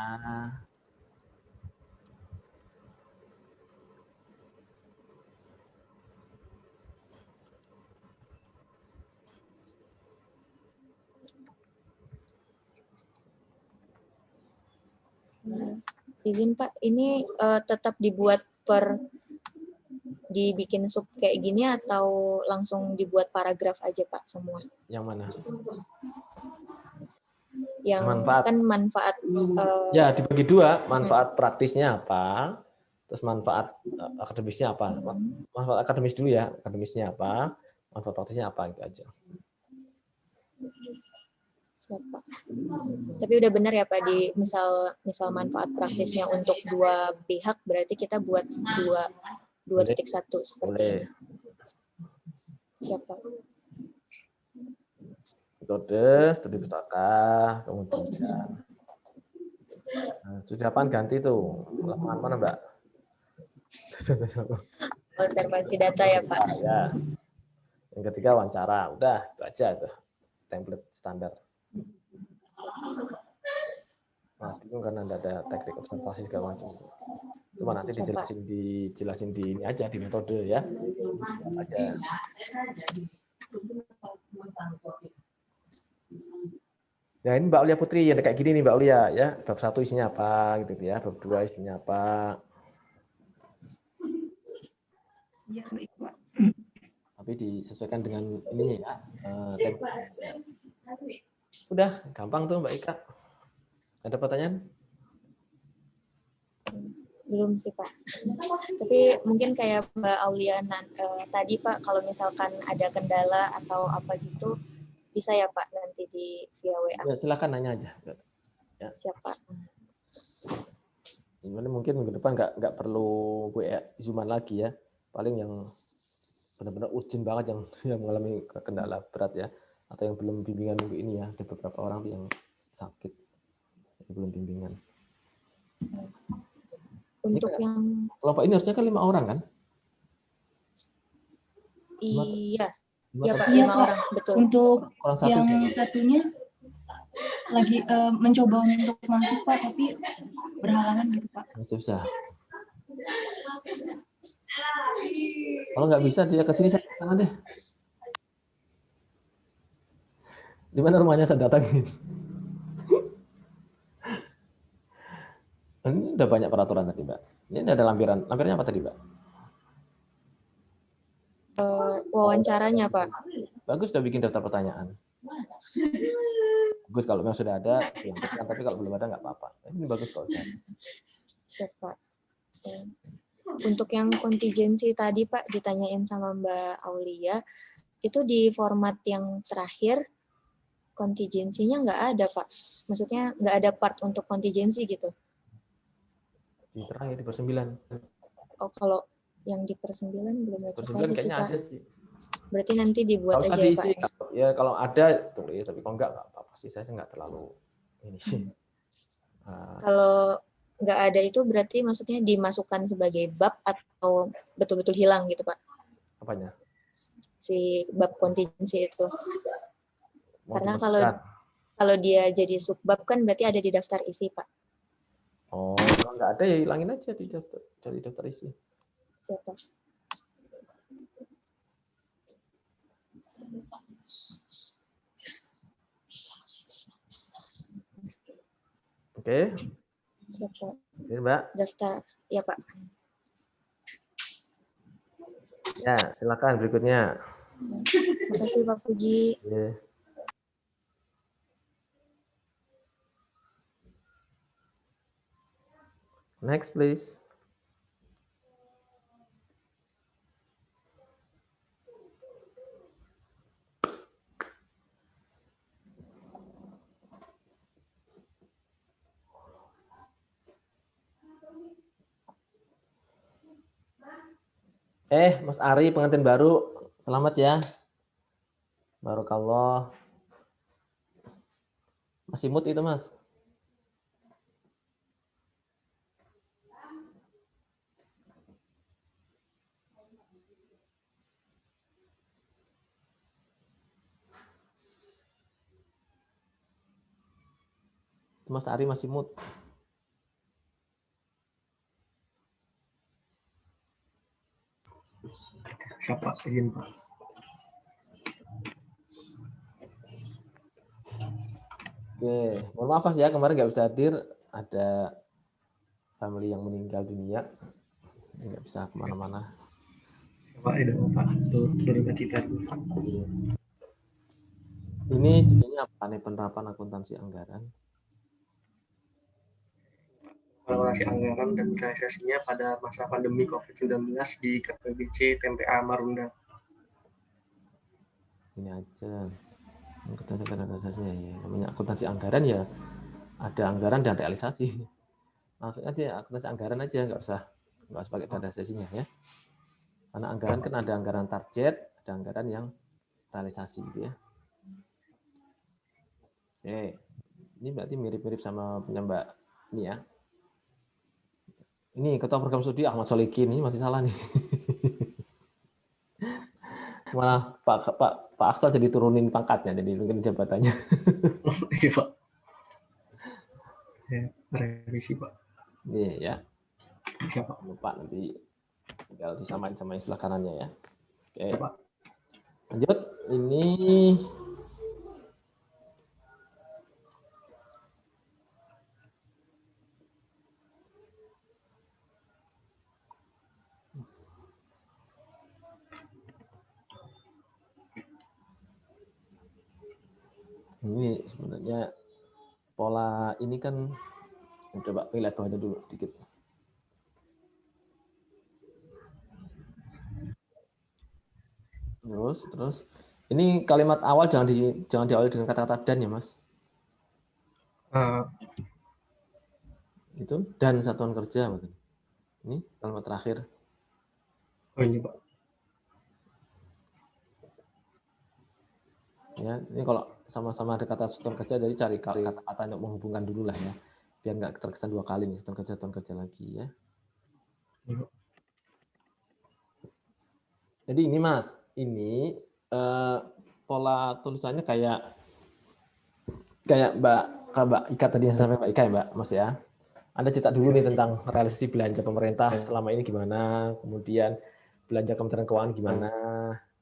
Izin Pak, ini tetap dibuat dibikin sub kayak gini atau langsung dibuat paragraf aja Pak semua? Yang mana? Yang manfaat. Kan manfaat. Ya, dibagi 2, manfaat praktisnya apa, terus manfaat akademisnya apa. Manfaat akademis dulu ya, akademisnya apa, manfaat praktisnya apa, itu aja. Siapa? Tapi udah benar ya Pak, di misal manfaat praktisnya untuk 2 pihak, berarti kita buat 2.1 seperti ini. Siapa? Metode, studi pustaka, kemudian studi apaan ganti tuh, lapangan mana Mbak? Observasi data ya Pak. Ya. Yang ketiga wawancara, udah itu aja tuh template standar. Nah, bingung karena ada teknik observasi segala macam. Cuma nanti dijelasin di ini aja, di metode ya. Aja. Nah, ini Mbak Aulia Putri yang kayak gini nih Mbak Aulia ya. Bab 1 isinya apa gitu ya, bab 2 isinya apa. Iya, baik Pak. Tapi disesuaikan dengan ininya ya. Tempo. Udah, gampang tuh Mbak Ika. Ada pertanyaan? Belum sih Pak. Tapi mungkin kayak Mbak Aulia tadi Pak, kalau misalkan ada kendala atau apa gitu, bisa ya Pak nanti di via WA. Ya, silakan nanya aja. Ya. Siapa? Mungkin minggu depan nggak perlu WA Zooman lagi ya. Paling yang benar-benar urgent banget yang mengalami kendala berat ya, atau yang belum bimbingan minggu ini ya. Ada beberapa orang yang sakit, yang belum bimbingan. Untuk ini yang kelompok ini harusnya kan 5 orang kan? Iya. Ya Pak, Iya 5 Pak. orang, betul. Untuk Orang satu yang sih. satunya lagi mencoba untuk masuk Pak, tapi berhalangan gitu Pak. Susah. Kalau nggak bisa dia ke sini, saya kesana deh. Di mana rumahnya saya datangin. Ini udah banyak peraturan tadi Mbak. Ini ada lampiran. Lampirannya apa tadi Mbak? Wawancaranya Pak. Bagus sudah bikin daftar pertanyaan. Bagus kalau memang sudah ada, tapi kalau belum ada nggak apa-apa. Ini bagus kalau sudah. Siapa? Untuk yang kontingensi tadi Pak ditanyain sama Mbak Aulia, itu di format yang terakhir kontingensinya nggak ada Pak. Maksudnya nggak ada part untuk kontingensi gitu. Di terakhir di per 9. Oh, kalau yang di per 9 belum ngecek lagi sih Pak. Ada sih. Berarti nanti dibuat aja ya Pak. Ya kalau ada tulis, tapi kalau nggak apa-apa sih, saya nggak terlalu ini sih. Kalau nggak ada itu berarti maksudnya dimasukkan sebagai bab atau betul-betul hilang gitu Pak? Apanya? Si bab kontingensi itu. Karena kalau dia jadi subbab kan berarti ada di daftar isi Pak. Oh, kalau nggak ada ya hilangin aja di daftar, dari daftar isi. Siapa? Oke, Siapa? ini Mbak. Daftar. Ya, Pak. Ya, silakan berikutnya. Makasih Pak Puji. Oke. Next, please. Mas Ari, pengantin baru. Selamat ya. Barakallah. Masih mood itu, Mas? Mas Ari masih mood. Siapa izin Pak? Oke, mohon maaf Mas ya, kemarin nggak bisa hadir. Ada family yang meninggal dunia. Nggak bisa kemana-mana. Pak itu Pak, itu berubah cita. Ini judulnya apa nih, penerapan akuntansi anggaran? Evaluasi anggaran dan realisasinya pada masa pandemi COVID-19 di KPBC TMPA Marunda. Ini aja. Akuntansi realisasinya ya. Namanya akuntansi anggaran ya, ada anggaran dan realisasi. Langsung aja akuntansi anggaran aja, nggak usah pakai data sesinya ya. Karena anggaran kan ada anggaran target, ada anggaran yang realisasi gitu ya. Oke, ini berarti mirip-mirip sama punya Mbak ini ya. Ini ketua program studi Ahmad Solikin, ini masih salah nih. Malah Pak Aksal jadi turunin pangkatnya, jadi mungkin jabatannya. Iya Pak. Ya, revisi Pak. Iya ya. Siapa? Lupa nanti tinggal disamain sama yang sebelah kanannya ya. Oke. Siapa? Lanjut, ini sebenarnya pola ini kan, coba lihat bawahnya dulu sedikit. Terus ini kalimat awal jangan diawali dengan kata-kata dan ya Mas. Itu dan satuan kerja. Ini kalimat terakhir. Oh ini Pak. Ya, ini kalau sama-sama ada kata satuan kerja, jadi cari kata-kata yang menghubungkan dulu lah ya, biar nggak terkesan dua kali nih, satuan kerja lagi ya. Jadi ini Mas, ini pola tulisannya kayak Mbak Ika tadi yang sampai Mbak Ika ya Mbak Mas ya. Anda cetak dulu nih tentang realisasi belanja pemerintah selama ini gimana, kemudian belanja Kementerian Keuangan gimana,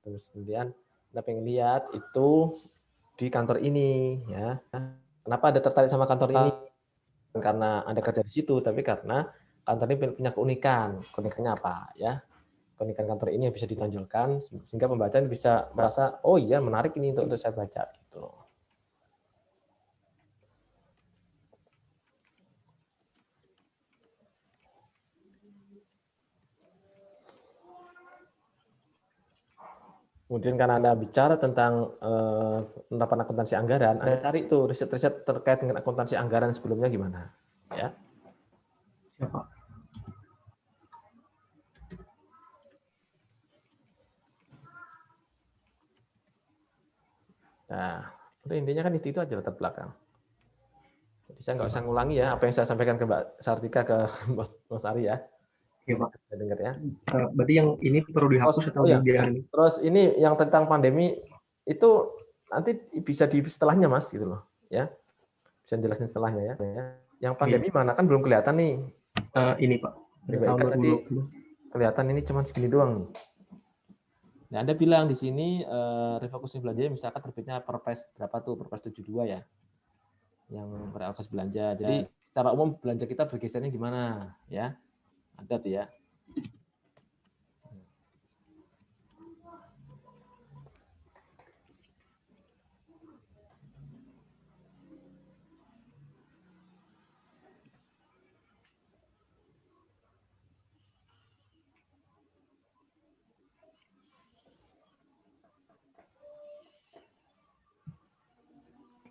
terus kemudian Anda pengen lihat itu di kantor ini ya. Kenapa Anda tertarik sama kantor ini? Bukan karena Anda kerja di situ, tapi karena kantor ini punya keunikan. Keunikannya apa ya? Keunikan kantor ini yang bisa ditonjolkan sehingga pembaca bisa merasa oh iya menarik ini untuk saya baca gitu. Kemudian karena Anda bicara tentang penerapan akuntansi anggaran, Anda cari tuh riset-riset terkait dengan akuntansi anggaran sebelumnya gimana, ya? Siapa? Nah, intinya kan itu aja latar belakang. Jadi saya nggak usah ngulangi ya apa yang saya sampaikan ke Mbak Sartika ke Mas Ari ya. Iya Pak. Saya dengar ya. Berarti yang ini perlu dihapus atau dibiarin? Terus ini yang tentang pandemi itu nanti bisa di setelahnya Mas gitu loh, ya. Bisa jelasin setelahnya ya. Yang pandemi mana kan belum kelihatan nih. Ini Pak, Mbak tahun Ika tadi 2020. kelihatan ini cuma segini doang nih. Nah, Anda bilang di sini refocusing belanja misalkan terbitnya Perpres berapa tuh? Perpres 72 ya. Yang beralokasi belanja. Jadi secara umum belanja kita bergesernya gimana ya? Ada tuh ya.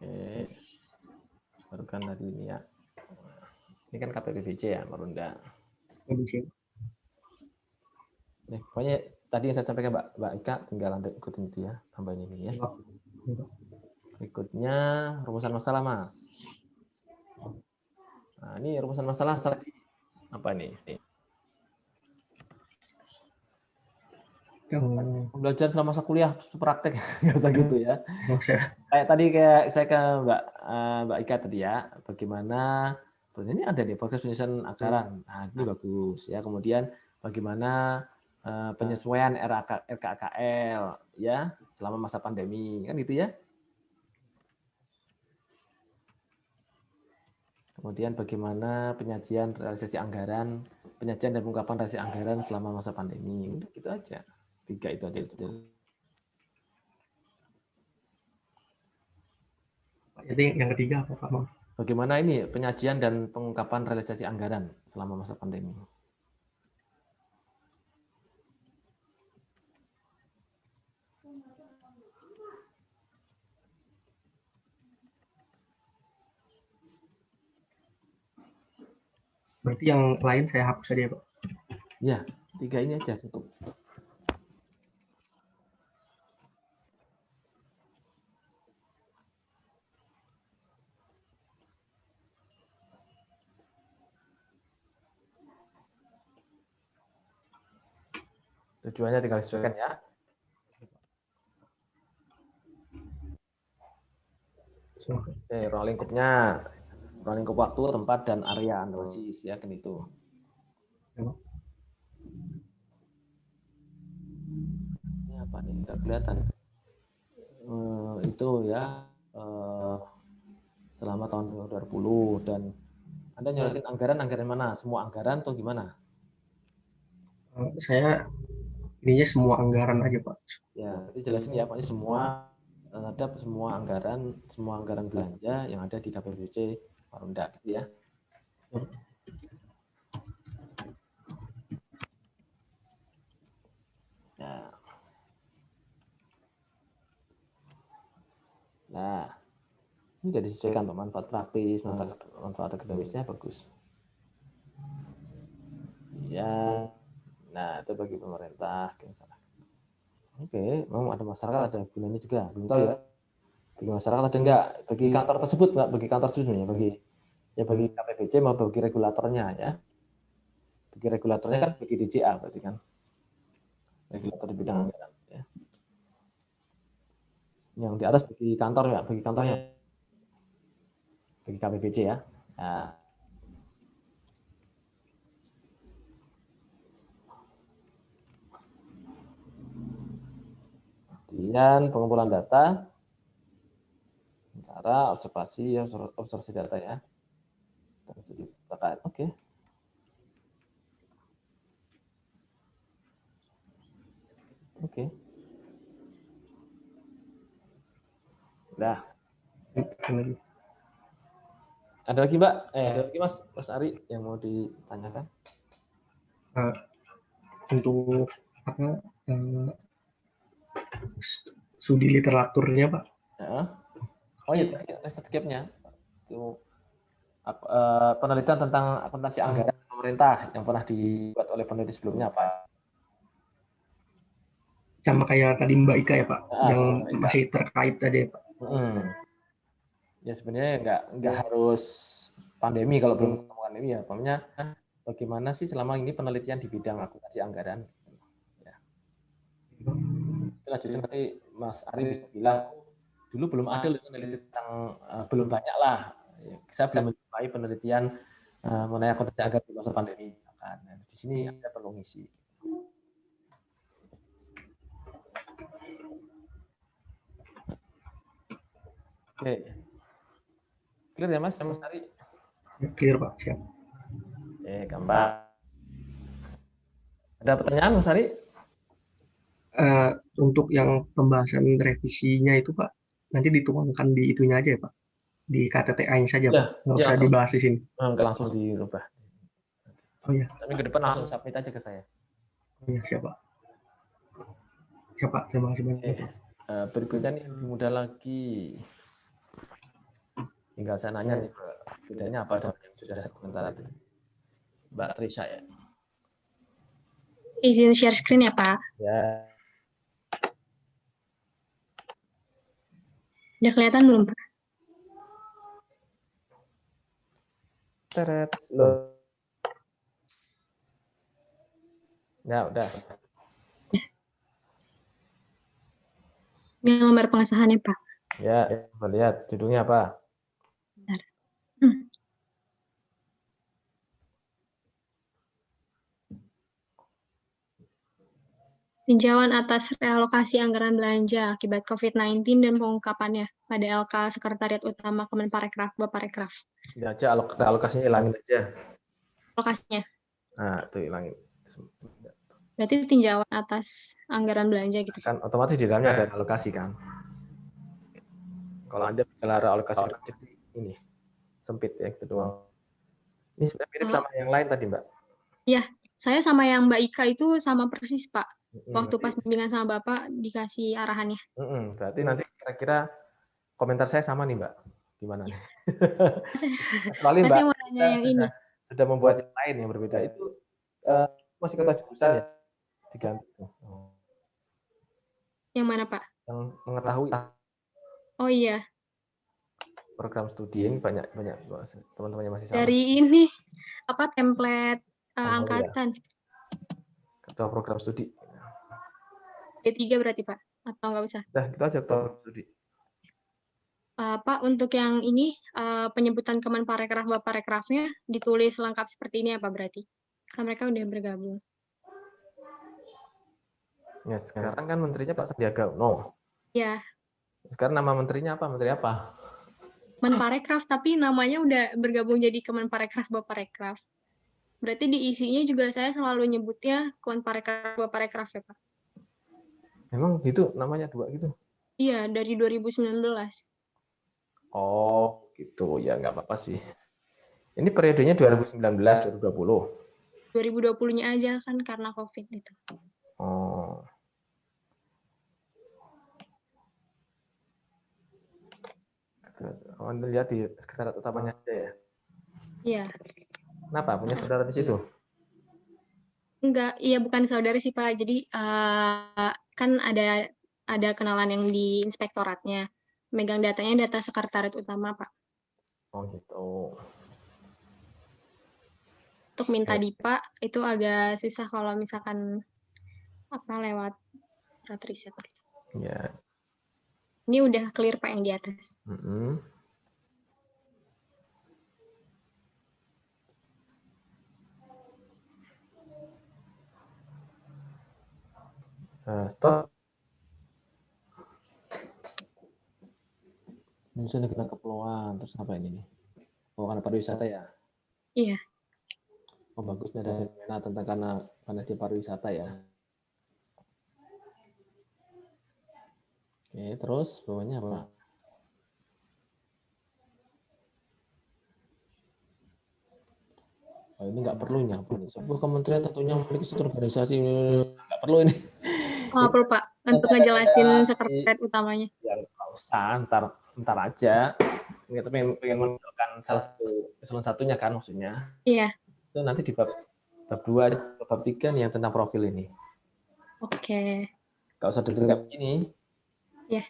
Oke. Baru kan tadi ini ya. Ini kan KPPBC ya, Marunda. Nih, pokoknya tadi yang saya sampaikan Mbak Ika, tinggal Anda ikutin itu ya, tambahin ini ya. Berikutnya rumusan masalah, Mas. Nah, ini rumusan masalah apa nih? Belajar selama masa kuliah praktek nggak usah gitu ya. Kayak tadi saya ke Mbak Ika tadi ya, bagaimana ini ada nih proses penyusunan anggaran. Nah, ini bagus ya. Kemudian bagaimana penyesuaian RKKL ya selama masa pandemi kan gitu ya. Kemudian bagaimana penyajian realisasi anggaran, penyajian dan pengungkapan realisasi anggaran selama masa pandemi. Udah gitu aja. 3 itu aja. Jadi yang ketiga apa Pak? Bagaimana ini penyajian dan pengungkapan realisasi anggaran selama masa pandemi? Berarti yang lain saya hapus saja Pak? Ya, 3 ini aja cukup. Tujuannya tinggal disesuaikan ya. Oke, ruang lingkupnya. Ruang lingkup waktu, tempat, dan area analisis ya kan itu. Ini apa nih? Nggak kelihatan. Itu ya selama tahun 2020 dan Anda nyorotin anggaran mana? Semua anggaran atau gimana? Saya ininya semua anggaran aja Pak. Ya, nanti jelasin ya, pokoknya ada semua anggaran belanja yang ada di KPBC Marunda ya. Nah, ini sudah disesuaikan untuk manfaat praktis, manfaat akademisnya bagus. Ya, nah itu bagi pemerintah. Oke, memang ada masyarakat, ada gunanya juga. Belum tahu ya. Bagi masyarakat ada enggak? Bagi kantor tersebut enggak? Bagi kantor tersebut ya, bagi KPBC mau bagi regulatornya ya. Bagi regulatornya kan bagi DJA berarti kan. Regulator di bidang anggaran ya. Yang di atas bagi kantor ya, bagi kantornya. Bagi KPBC ya. Nah. Kemudian pengumpulan data, cara observasi data ya. Oke. Oke. Nah. Ada lagi Mbak? Ada lagi Mas Ari yang mau ditanyakan? Untuk apa? Studi literaturnya Pak. Ya. Oh iya, riset gap-nya itu penelitian tentang akuntansi anggaran pemerintah yang pernah dibuat oleh peneliti sebelumnya Pak. Sama kayak tadi Mbak Ika ya Pak, yang masih terkait tadi ya Pak. Ya sebenarnya nggak harus pandemi kalau belum ketemu pandemi ya, pokoknya bagaimana sih selama ini penelitian di bidang akuntansi anggaran. Ya. Selanjutnya nanti Mas Ari bisa bilang dulu belum ada penelitian tentang belum banyak lah Saya belum menjumpai penelitian mengenai akuntansi anggaran di masa pandemi. Nah, di sini Anda perlu ngisi. Oke. Clear ya Mas Ari? Clear Pak, siap. Gampang. Ada pertanyaan Mas Ari? Untuk yang pembahasan revisinya itu Pak, nanti dituangkan di itunya aja ya Pak, di KTTA-nya saja Pak, nggak usah dibahas di sini. Langsung dirubah. Oh iya. Tapi ke depan langsung submit aja ke saya. Oh iya, siap Pak. Siap Pak, terima kasih banyak. Berikutnya nih lebih mudah lagi. Tinggal saya nanya nih, bedanya apa dengan yang sudah saya komentar tadi? Mbak Trisha ya. Izin share screen ya Pak. Ya. Udah kelihatan belum Pak? Teret. Loh. Ya, udah. Ini lembar pengesahannya Pak. Ya, lihat judulnya apa? Bentar. Tinjauan atas realokasi anggaran belanja akibat COVID-19 dan pengungkapannya pada LK Sekretariat Utama Kemenparekraf, Baparekraf. Ini aja alokasinya hilangin aja. Alokasinya. Nah, itu hilangin. Berarti tinjauan atas anggaran belanja gitu. Kan otomatis di dalamnya ada alokasi kan. Kalau Anda bicara alokasi ini sempit ya itu doang. Ini sebenarnya mirip sama yang lain tadi, Mbak. Iya, saya sama yang Mbak Ika itu sama persis, Pak. Waktu pas bimbingan sama Bapak dikasih arahannya. Berarti nanti kira-kira komentar saya sama nih, Mbak. Gimana nih? Kecuali Mbak saya mau nanya yang ini. Sudah membuat yang lain yang berbeda. Itu masih kota jurusan ya? Diganti. Yang mana, Pak? Yang mengetahui. Oh iya. Program studi ini banyak teman-temannya masih sama. Dari ini apa template angkatan? Ketua program studi. D3 berarti Pak? Atau nggak usah? Nah, itu aja ketua studi. Pak, untuk yang ini penyebutan Kemenparekraf Baparekrafnya ditulis lengkap seperti ini apa berarti? Kan mereka udah bergabung. Ya, sekarang kan menterinya Pak Sandiaga Uno. Ya. Sekarang nama menterinya apa? Menteri apa? Kemenparekraf, tapi namanya udah bergabung jadi Kemenparekraf Baparekraf. Berarti di isinya juga saya selalu nyebutnya Kemenparekraf Baparekraf ya Pak? Memang gitu namanya dua gitu? Iya, dari 2019. Oh, gitu. Ya, nggak apa-apa sih. Ini periodenya 2019-2020. 2020-nya aja kan karena COVID itu. Oh. Anda lihat di sekretariat utamanya aja ya? Iya. Kenapa? Punya saudara di situ? Enggak, iya bukan saudara sih Pak. Jadi kan ada kenalan yang di inspektoratnya. Megang datanya data sekretariat utama Pak. Oh gitu. Untuk minta DIPA itu agak susah kalau misalkan apa lewat surat riset. Ya. Ini udah clear Pak yang di atas. Stop. Indonesia negara kepulauan, terus apa ini nih? Oh, karena pariwisata ya? Iya. Oh, bagusnya ada fenomena tentang karena dia pariwisata ya. Oke, terus bawahnya apa? Oh, ini nggak perlu ini apa nih? Sebuah kementerian tentunya memiliki struktur organisasi, nggak perlu ini. Oh, perlu Pak, untuk ngejelasin sekretariat utamanya. Ya nggak usah, ntar aja. Kita pengen menunjukkan salah satunya kan maksudnya. Iya. Itu nanti di bab 2, bab 3 nih yang tentang profil ini. Oke. Nggak usah detail kayak begini. Ya.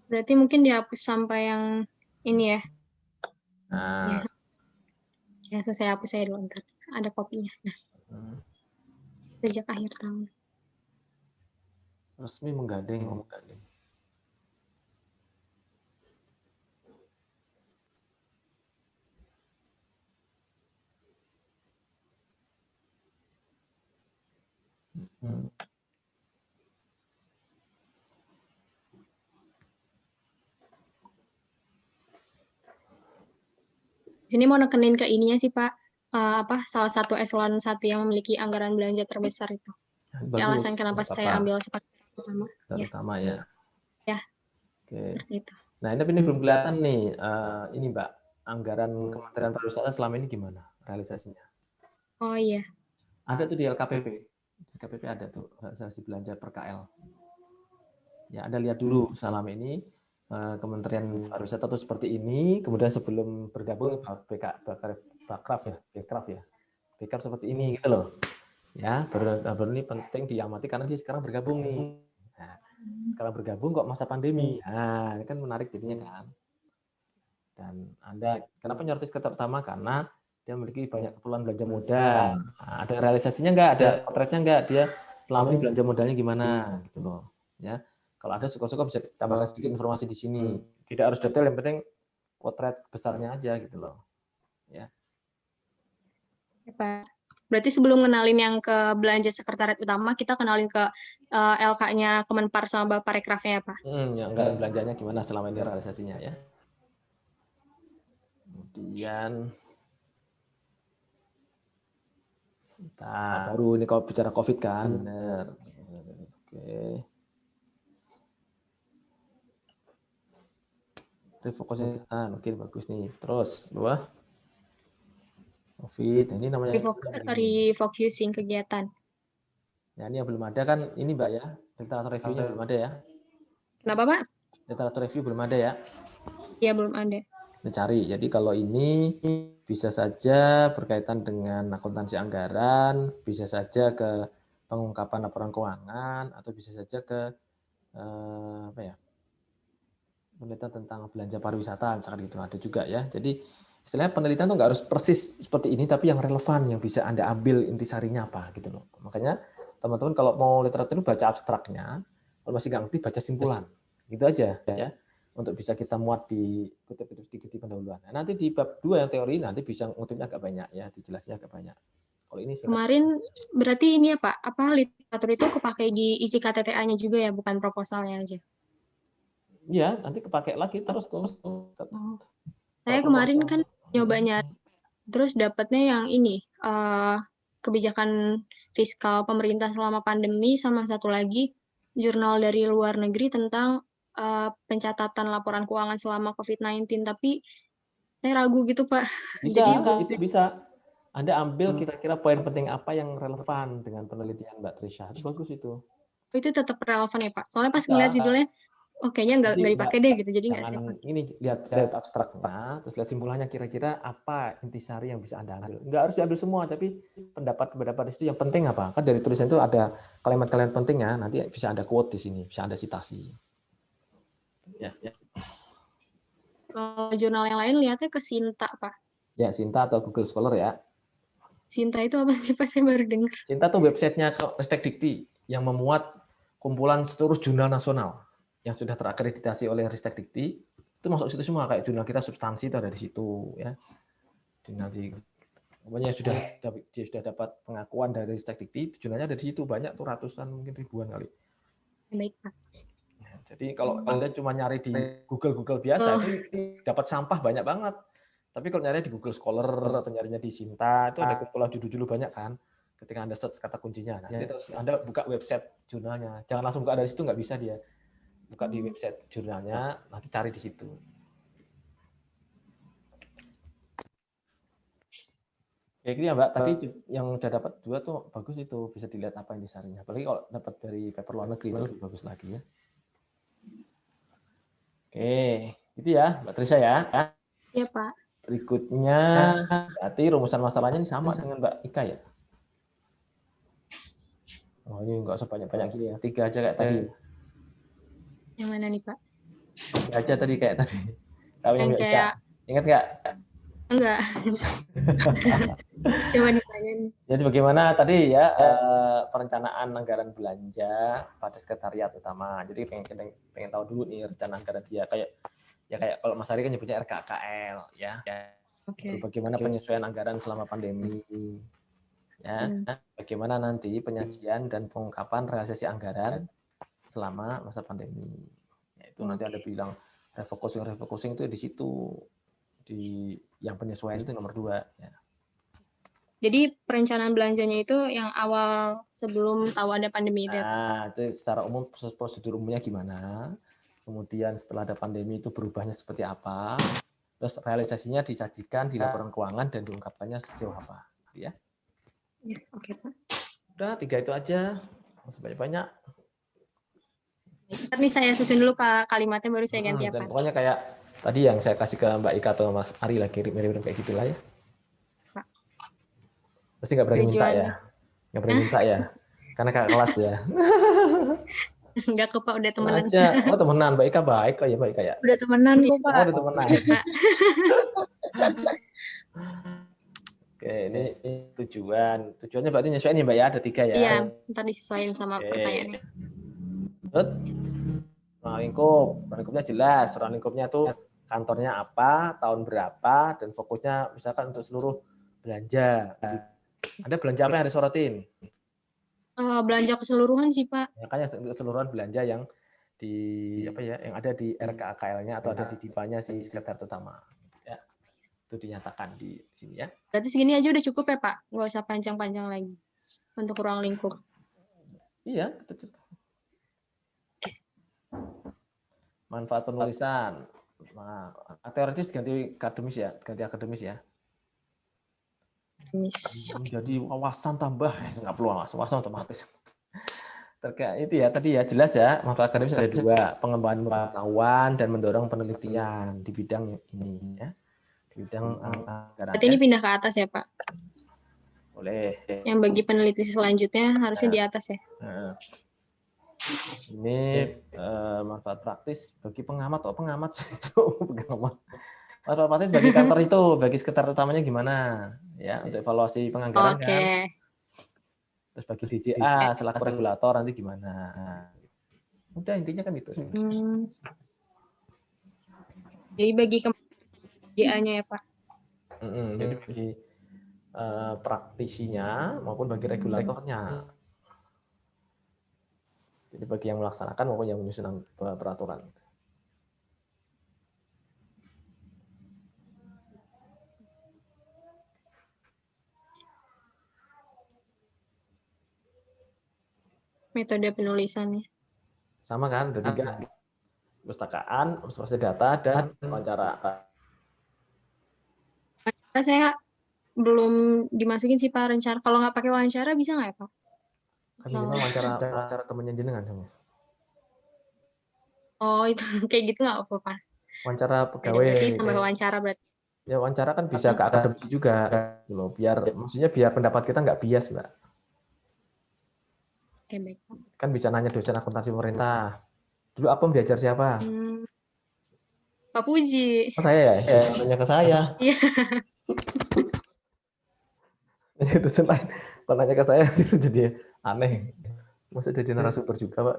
Berarti mungkin dihapus sampai yang ini ya. Nah. Ya, saya hapus saya dulu ntar. Ada kopinya. Nah. Sejak akhir tahun. Resmi menggandeng. Hmm. Di sini mau nekenin ke ininya sih Pak, salah satu eselon 1 yang memiliki anggaran belanja terbesar itu. Ya, Bagus. alasan kenapa saya ambil seperti utama. Ya. Utama ya. Ya. Oke. Seperti itu. Nah ini belum kelihatan nih, ini Mbak, anggaran Kementerian Pariwisata selama ini gimana realisasinya? Oh iya. Ada tuh di LKPP. Di KPP ada tuh realisasi belanja per KL. Ya, Anda lihat dulu selama ini Kementerian Pariwisata itu seperti ini, kemudian sebelum bergabung Bakraf ya, Bakraf seperti ini gitu loh. Ya, baru ini penting diamati karena dia sekarang bergabung nih. Nah, sekarang bergabung kok masa pandemi. Nah, ini kan menarik jadinya kan. Dan Anda kenapa nyortis ke pertama? Karena dia memiliki banyak keperluan belanja modal. Nah, ada realisasinya enggak? Ada potretnya enggak? Dia selama ini belanja modalnya gimana gitu loh. Ya. Kalau ada suka-suka bisa tambahkan sedikit informasi di sini. Tidak harus detail, yang penting potret besarnya aja gitu loh. Ya. Pak. Berarti sebelum kenalin yang ke belanja sekretariat utama, kita kenalin ke LK-nya Kemenpar sama Bapak Rekrafnya ya Pak? Yang anggaran belanjanya gimana selama ini realisasinya ya. Kemudian baru ini kalau bicara COVID kan, benar. Oke. Refocusing kegiatan, oke bagus nih. Terus, luah COVID, ini namanya refocusing kegiatan. Ya, ini yang belum ada kan, ini Mbak ya, literatur review-nya belum ada ya. Kenapa Pak? Literatur review belum ada ya. Iya, belum ada. Dicari. Jadi kalau ini bisa saja berkaitan dengan akuntansi anggaran, bisa saja ke pengungkapan laporan keuangan, atau bisa saja ke penelitian tentang belanja pariwisata, misalkan gitu, ada juga ya. Jadi istilahnya penelitian itu nggak harus persis seperti ini, tapi yang relevan, yang bisa Anda ambil intisarinya apa gitu loh. Makanya teman-teman kalau mau literatur baca abstraknya, kalau masih nggak ngerti baca simpulan, gitu aja ya. Untuk bisa kita muat di kutip-kutip sedikit di pendahuluan. Nah, nanti di bab 2 yang teori nanti bisa ngutipnya agak banyak ya, dijelasnya agak banyak. Kalau ini kemarin berarti ini ya Pak, literatur itu kepakai di isi KTTA-nya juga ya, bukan proposalnya aja. Iya, nanti kepakai lagi terus. Saya kemarin kan nyobanya, terus dapatnya yang ini, kebijakan fiskal pemerintah selama pandemi, sama satu lagi jurnal dari luar negeri tentang pencatatan laporan keuangan selama COVID-19, tapi saya ragu gitu Pak. Bisa, Jadi itu bisa. Anda ambil kira-kira poin penting apa yang relevan dengan penelitian Mbak Trisha. Itu bagus itu. Itu tetap relevan ya Pak? Soalnya pas ngeliat judulnya, kayaknya nggak dipakai deh gitu, jadi nggak sih. Ini lihat abstraknya, terus lihat simpulannya kira-kira apa intisari yang bisa Anda ambil. Nggak harus diambil semua, tapi pendapat itu yang penting apa? Kan dari tulisan itu ada kalimat-kalimat pentingnya, nanti bisa Anda quote di sini, bisa Anda citasi. Ya. Kalau jurnal yang lain lihatnya ke Sinta, Pak. Ya, Sinta atau Google Scholar ya. Sinta itu apa sih, Pak? Saya baru dengar. Sinta itu websitenya Ristekdikti yang memuat kumpulan seluruh jurnal nasional yang sudah terakreditasi oleh Ristekdikti. Itu masuk situ semua, kayak jurnal kita substansi itu ada di situ ya. Jurnal pokoknya dia sudah dapat pengakuan dari Ristekdikti, jurnalnya ada di situ banyak tuh, ratusan mungkin ribuan kali. Baik, Pak. Jadi kalau Anda cuma nyari di Google biasa itu dapat sampah banyak banget. Tapi kalau nyari di Google Scholar atau nyarinya di Sinta itu ada kumpulan judul-judul banyak kan. Ketika Anda search kata kuncinya, nanti terus Anda buka website jurnalnya. Jangan langsung buka dari situ, nggak bisa dia. Buka di website jurnalnya, nanti cari di situ. Ya gitu ya Mbak, tadi yang udah dapat 2 tuh bagus itu, bisa dilihat apa intisarinya. Apalagi kalau dapat dari paper luar negeri itu lebih bagus lagi ya. Oke, itu ya Mbak Trisha ya. Iya Pak. Berikutnya, berarti rumusan masalahnya ini sama dengan Mbak Ika ya? Oh ini nggak usah banyak-banyak gini ya, 3 aja kayak tadi. Yang mana nih Pak? 3 aja tadi kayak tadi. Tahu yang Mbak Ika? Ingat nggak? Enggak. Coba ditanya nih. Jadi bagaimana tadi ya perencanaan anggaran belanja pada sekretariat utama. Jadi pengen tahu dulu nih rencana anggaran dia kayak kalau Mas Ari kan nyebutnya RKKL ya. Oke. Bagaimana penyesuaian anggaran selama pandemi. ya, bagaimana nanti penyajian dan pengungkapan realisasi anggaran selama masa pandemi. Ya, itu nanti ada bilang refocusing itu di situ, di yang penyesuaian itu nomor 2. Ya. Jadi perencanaan belanjanya itu yang awal sebelum tahu ada pandemi itu. Nah, itu secara umum prosedur umumnya gimana? Kemudian setelah ada pandemi itu berubahnya seperti apa? Terus realisasinya disajikan di laporan keuangan dan diungkapkannya sejauh apa? Ya. Ya, oke Pak. Udah 3 itu aja. Masih banyak-banyak. Ntar nih saya susun dulu kalimatnya baru saya ganti Dan apa. pokoknya kayak tadi yang saya kasih ke Mbak Ika atau Mas Ari lagi mirip-mirip kayak gitulah ya. Pak. Pasti nggak berani minta ya? Nggak berani minta ya? Karena kakak kelas ya. Enggak kok Pak, udah temenan. Aja. Oh temenan, Mbak Ika baik kok ya Mbak Ika ya. Udah temenan kok, Pak. Oh udah temenan. Oke, ini tujuannya berarti nyesuaiin ya Mbak ya, ada 3 ya. Iya, ntar disesuaikan sama Oke. pertanyaannya. Terus, lingkupnya jelas. Ruang lingkupnya tuh kantornya apa, tahun berapa, dan fokusnya misalkan untuk seluruh belanja. Ada belanja apa yang harus sorotin? Belanja keseluruhan sih Pak. Makanya keseluruhan belanja yang di apa ya, yang ada di RKAKL-nya atau ada di DIPA-nya si Sekretaris Utama. Ya, itu dinyatakan di sini ya. Berarti segini aja udah cukup ya Pak? Nggak usah panjang-panjang lagi untuk ruang lingkup. Iya, betul. Manfaat penulisan. Nah, teoritis ganti akademis ya, Jadi wawasan tambah, nggak perlu wawasan otomatis. Terkait itu ya tadi ya jelas ya, manfaat akademis ada 2, pengembangan pengetahuan dan mendorong penelitian di bidang ini ya. Di bidang anggaran. Berarti ini pindah ke atas ya Pak? Boleh. Yang bagi peneliti selanjutnya harusnya di atas ya? Nah. Ini manfaat praktis bagi pengamat. Pengamat. Manfaat praktis bagi kantor itu, bagi sekretaris utamanya gimana? Ya, untuk evaluasi penganggaran kan. Terus bagi DJA selaku regulator nanti gimana? Udah intinya kan itu. Jadi bagi DJA-nya ya Pak? Jadi bagi praktisinya maupun bagi regulatornya. Jadi bagi yang melaksanakan maupun yang menyusun peraturan. Metode penulisannya. Sama kan, ada 3. Perpustakaan, observasi data, dan wawancara. Saya belum dimasukin sih Pak rencana. Kalau nggak pakai wawancara bisa nggak ya Pak? Kan minimal wawancara temennya jenengan sama. Oh itu kayak gitu nggak apa Pak? Wawancara pegawai. Berarti tambah wawancara berarti. Ya wawancara kan bisa ke akademisi juga, loh. Maksudnya biar pendapat kita nggak bias Mbak. Oke baik. Kan bisa nanya dosen akuntansi pemerintah. Dulu apa belajar siapa? Pak Puji. Oh, saya ya? Nanya ke saya. Iya. Dosen lain, kalau nanya ke saya jadi aneh. Masa jadi narasumber juga Pak?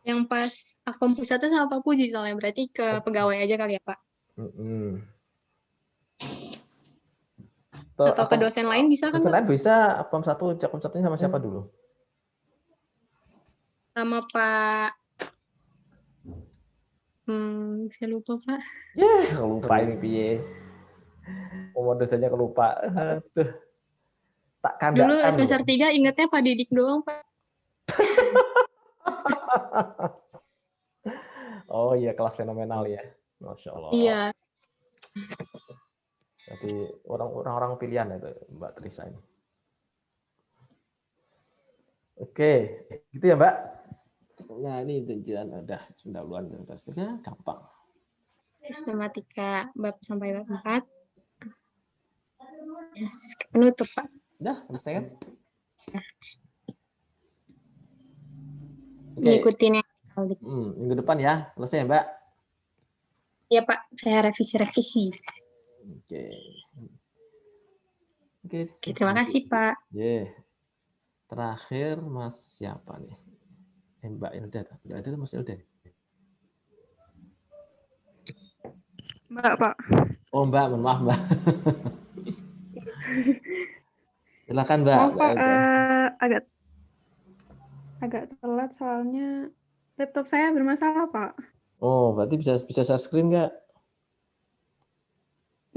Yang pas Akom pusatnya sama Pak Puji soalnya, berarti ke pegawai aja kali ya Pak? Atau ke dosen lain bisa kan? Dosen lain bisa, Akom 1, Akom 1-nya sama siapa dulu? Sama Pak... saya lupa Pak. Lupa ini piye. Dosennya kelupa. Aduh. Tak kandakan. Dulu semester 3 ingatnya Pak Didik doang Pak. Oh iya, kelas fenomenal ya. Masya Allah. Iya. Jadi orang-orang pilihan itu Mbak Trisa ini. Oke, gitu ya Mbak. Nah ini tujuan udah pendahuluan tesnya gampang. Sistematika bab sampai bab 4. Yes, penutup Pak. Udah selesai kan? Ngikutin yang minggu depan ya, selesai ya Mbak? Iya Pak, saya revisi. Oke, terima kasih Pak. Terakhir Mas siapa nih? Mbak Ilda, ada Mas Ilda? Mbak Pak. Oh Mbak, mohon maaf Mbak. Silakan Mbak. Maaf Pak, Elda. agak telat soalnya laptop saya bermasalah Pak. Oh, berarti bisa share screen nggak?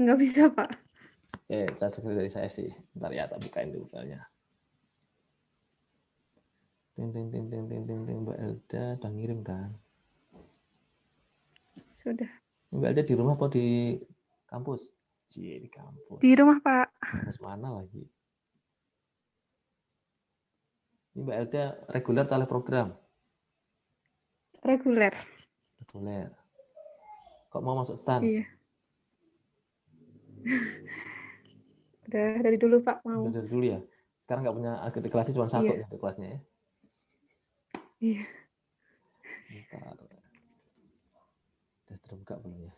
Nggak bisa Pak. Share screen dari saya sih. Bentar ya, tak bukain dulu filenya. Mbak Elda udah ngirim kan? Sudah. Mbak Elda di rumah apa di kampus? Di kampus. Di rumah Pak. Kampus mana lagi? Ini Mbak Elda reguler atau program? Reguler. Reguler. Kok mau masuk STAN? Iya. Udah dari dulu Pak mau. Udah dari dulu ya? Sekarang nggak punya, di kelasnya cuma satu Iya. ya di kelasnya ya? Iya. Bentar. Udah terbuka belum ya?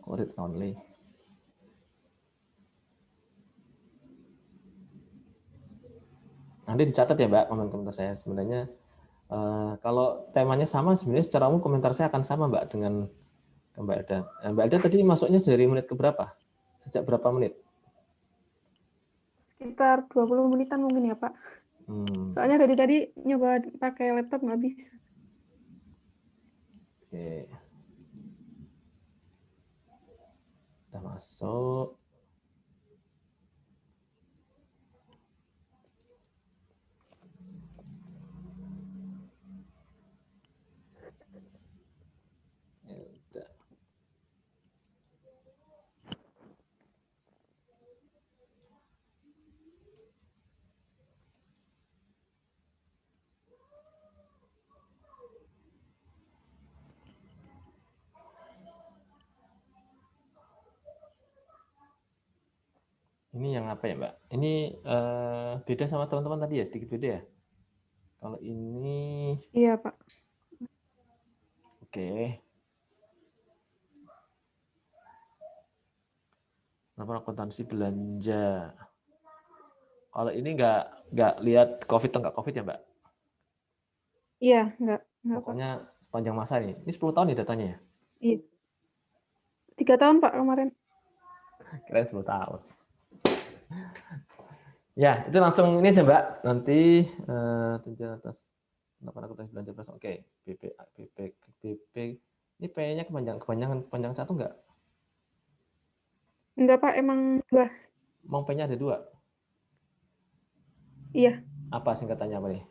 Read only. Nanti dicatat ya Mbak komentar saya. Sebenarnya kalau temanya sama, sebenarnya secara umum komentar saya akan sama Mbak dengan Mbak Elda. Mbak Elda tadi masuknya dari menit ke berapa? Sejak berapa menit? Sekitar 20 menitan mungkin ya Pak. Soalnya dari tadi nyoba pakai laptop nggak bisa. Oke. Udah masuk. Udah. Ini yang apa ya Mbak? Ini beda sama teman-teman tadi ya, sedikit beda ya? Kalau ini... Iya Pak. Oke. Laporan akuntansi belanja. Kalau ini nggak lihat COVID atau nggak COVID ya Mbak? Iya, nggak Pokoknya Pak. Sepanjang masa nih. Ini 10 tahun nih datanya ya? Iya. 3 tahun Pak kemarin. Kira 10 tahun. Ya, itu langsung ini aja Mbak. Nanti tunjangan atas laporan akuntansi belanja plus. Oke, BP. Ini P-nya kepanjangan satu nggak? Enggak Pak, emang 2. Mau P-nya ada 2? Iya. Apa singkatannya apa nih?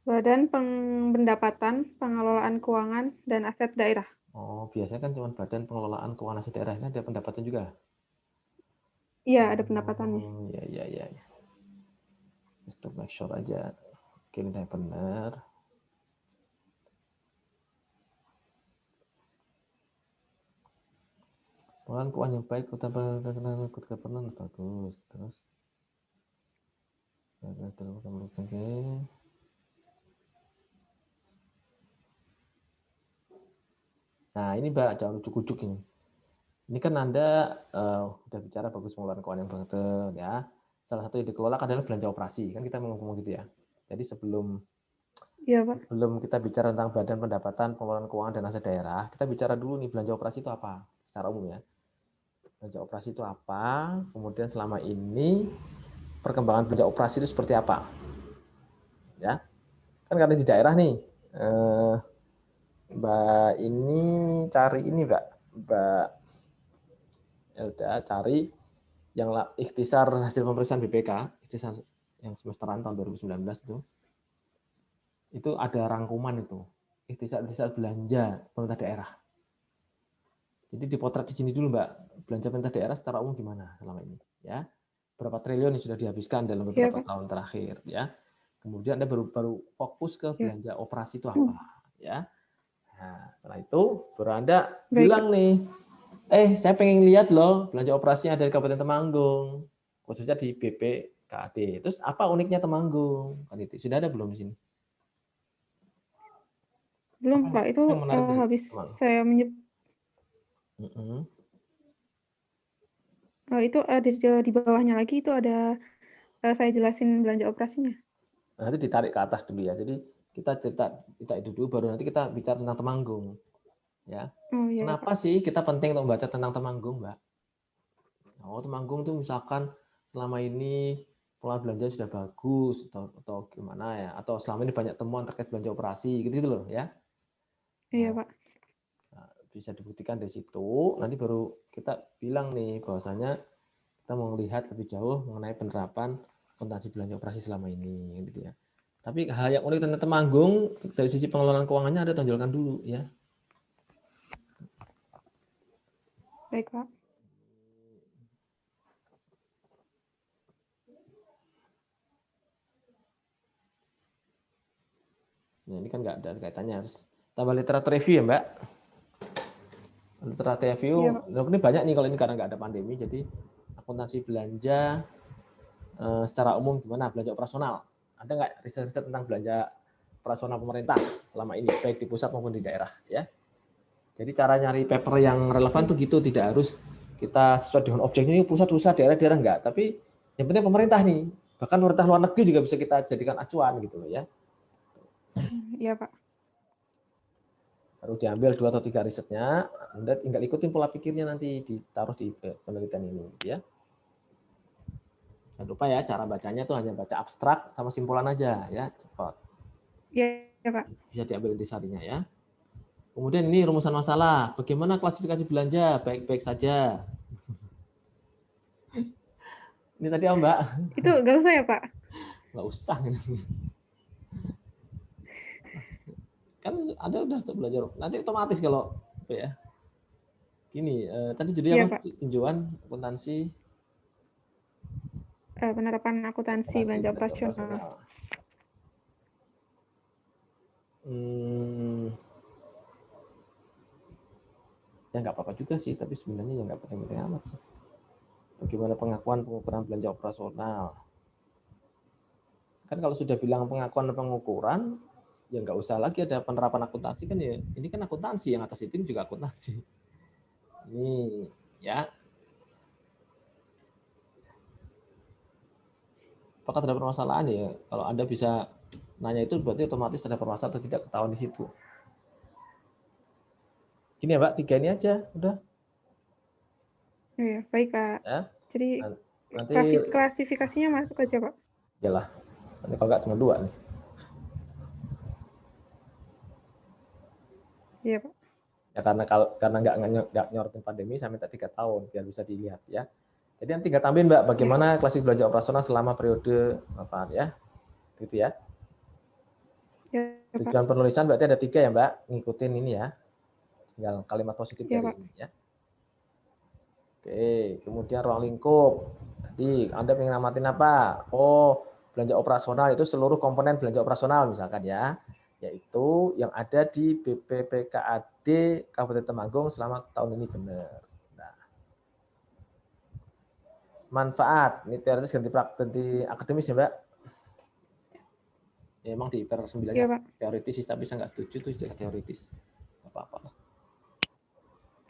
Badan Pendapatan, Pengelolaan Keuangan, dan Aset Daerah. Oh, biasanya kan cuma Badan Pengelolaan Keuangan Aset Daerah. Ini ada pendapatan juga? Iya, ada pendapatannya. Iya. Just to make sure aja. Oke, ini udah benar. Pengelolaan keuangan yang baik, good governance, bagus. Terus, oke. Nah, ini Mbak, jangan ujuk-ujuk ini. Ini kan Anda udah bicara bagus pengelolaan keuangan yang betul ya. Salah satu yang dikelola adalah belanja operasi. Kan kita ngomong gitu ya. Jadi sebelum kita bicara tentang Badan Pendapatan, Pengelolaan Keuangan dan Aset Daerah, kita bicara dulu nih belanja operasi itu apa secara umum ya. Belanja operasi itu apa? Kemudian selama ini perkembangan belanja operasi itu seperti apa? Ya. Kan karena di daerah nih Mbak ini cari ini Mbak Elda cari yang ikhtisar hasil pemeriksaan BPK, ikhtisar yang semesteran tahun 2019 itu ada rangkuman itu, ikhtisar belanja pemerintah daerah. Jadi dipotret di sini dulu Mbak, belanja pemerintah daerah secara umum gimana selama ini ya. Berapa triliun yang sudah dihabiskan dalam beberapa tahun terakhir ya. Kemudian Anda baru fokus ke belanja operasi itu apa ya. Nah, setelah itu baru Anda bilang nih, saya pengen lihat loh belanja operasinya dari Kabupaten Temanggung, khususnya di BPKAD. Terus apa uniknya Temanggung? Kan itu sudah ada belum di sini? Belum Pak, itu habis saya itu ada di bawahnya lagi, itu ada saya jelasin belanja operasinya. Nanti ditarik ke atas dulu ya. Jadi kita cerita itu dulu, baru nanti kita bicara tentang Temanggung. Ya. Kenapa sih kita penting untuk membaca tentang Temanggung, Mbak? Oh, Temanggung tuh misalkan selama ini pola belanja sudah bagus atau gimana ya? Atau selama ini banyak temuan terkait belanja operasi gitu loh ya. Iya, Nah, Pak. bisa dibuktikan dari situ. Nanti baru kita bilang nih bahwasanya kita mau melihat lebih jauh mengenai penerapan akuntansi belanja operasi selama ini gitu ya. Tapi hal yang unik tentang Temanggung dari sisi pengelolaan keuangannya ada tonjolkan dulu ya. Baik, Pak. Nah, ini kan nggak ada kaitannya. Harus tambah literatur review ya, Mbak. Literatur review, Iya, Pak. ini banyak nih kalau ini karena nggak ada pandemi, jadi akuntansi belanja secara umum gimana belanja operasional. Ada nggak riset-riset tentang belanja operasional pemerintah selama ini, baik di pusat maupun di daerah ya. Jadi cara nyari paper yang relevan tuh gitu, tidak harus kita sesuai dengan objeknya ini pusat-pusat, daerah-daerah enggak, tapi yang penting pemerintah nih. Bahkan pemerintah luar negeri juga bisa kita jadikan acuan gitu loh ya. Iya, Pak. Baru diambil 2 atau 3 risetnya, Anda tinggal ikutin pola pikirnya nanti ditaruh di penelitian ini ya. Jangan lupa ya, cara bacanya tuh hanya baca abstrak sama simpulan aja ya, cepat. Iya, Pak. Bisa diambil intisarinya ya. Kemudian ini rumusan masalah, bagaimana klasifikasi belanja, baik-baik saja. Ini tadi apa, Mbak? Itu nggak usah ya, Pak? Nggak usah. Kan ada udah belajar. Nanti otomatis kalau ya. Gini, tadi jadi Iya, apa? Pak. Tinjauan akuntansi. Penerapan akuntansi belanja operasional. Ya nggak apa-apa juga sih, tapi sebenarnya ya nggak penting-penting amat sih. Bagaimana pengakuan pengukuran belanja operasional? Kan kalau sudah bilang pengakuan dan pengukuran, ya nggak usah lagi ada penerapan akuntansi kan ya. Ini kan akuntansi, yang atas itu juga akuntansi. Ini ya. Apakah ada permasalahan ya? Kalau Anda bisa nanya itu berarti otomatis ada permasalahan atau tidak ketahuan di situ. Gini ya, Pak, 3 ini aja, udah. Iya, baik, Pak. Ya. Jadi Nanti klasifikasinya masuk aja, Pak. Iyalah. Nanti kalau nggak cuma 2 nih. Iya, Pak. Ya karena nggak nyorotin pandemi saya minta 3 tahun biar bisa dilihat ya. Jadi yang 3 tambahin, Mbak, bagaimana klasik belanja operasional selama periode apa ya? Gitu ya. Ya, Tujuan penulisan berarti ada 3 ya, Mbak. Ngikutin ini ya. Tinggal kalimat positif ya, dari Pak. ini ya. Oke, kemudian ruang lingkup. Tadi Anda pengen namatin apa? Oh, belanja operasional itu seluruh komponen belanja operasional misalkan ya. Yaitu yang ada di BPPKAD Kabupaten Temanggung selama tahun ini benar. Nah, manfaat, ini teoritis ganti akademis ya, Mbak. Ya, emang di IPR 9 ya, teoritis sih, tapi saya nggak setuju tuh istilah teoritis. Nggak apa-apa lah.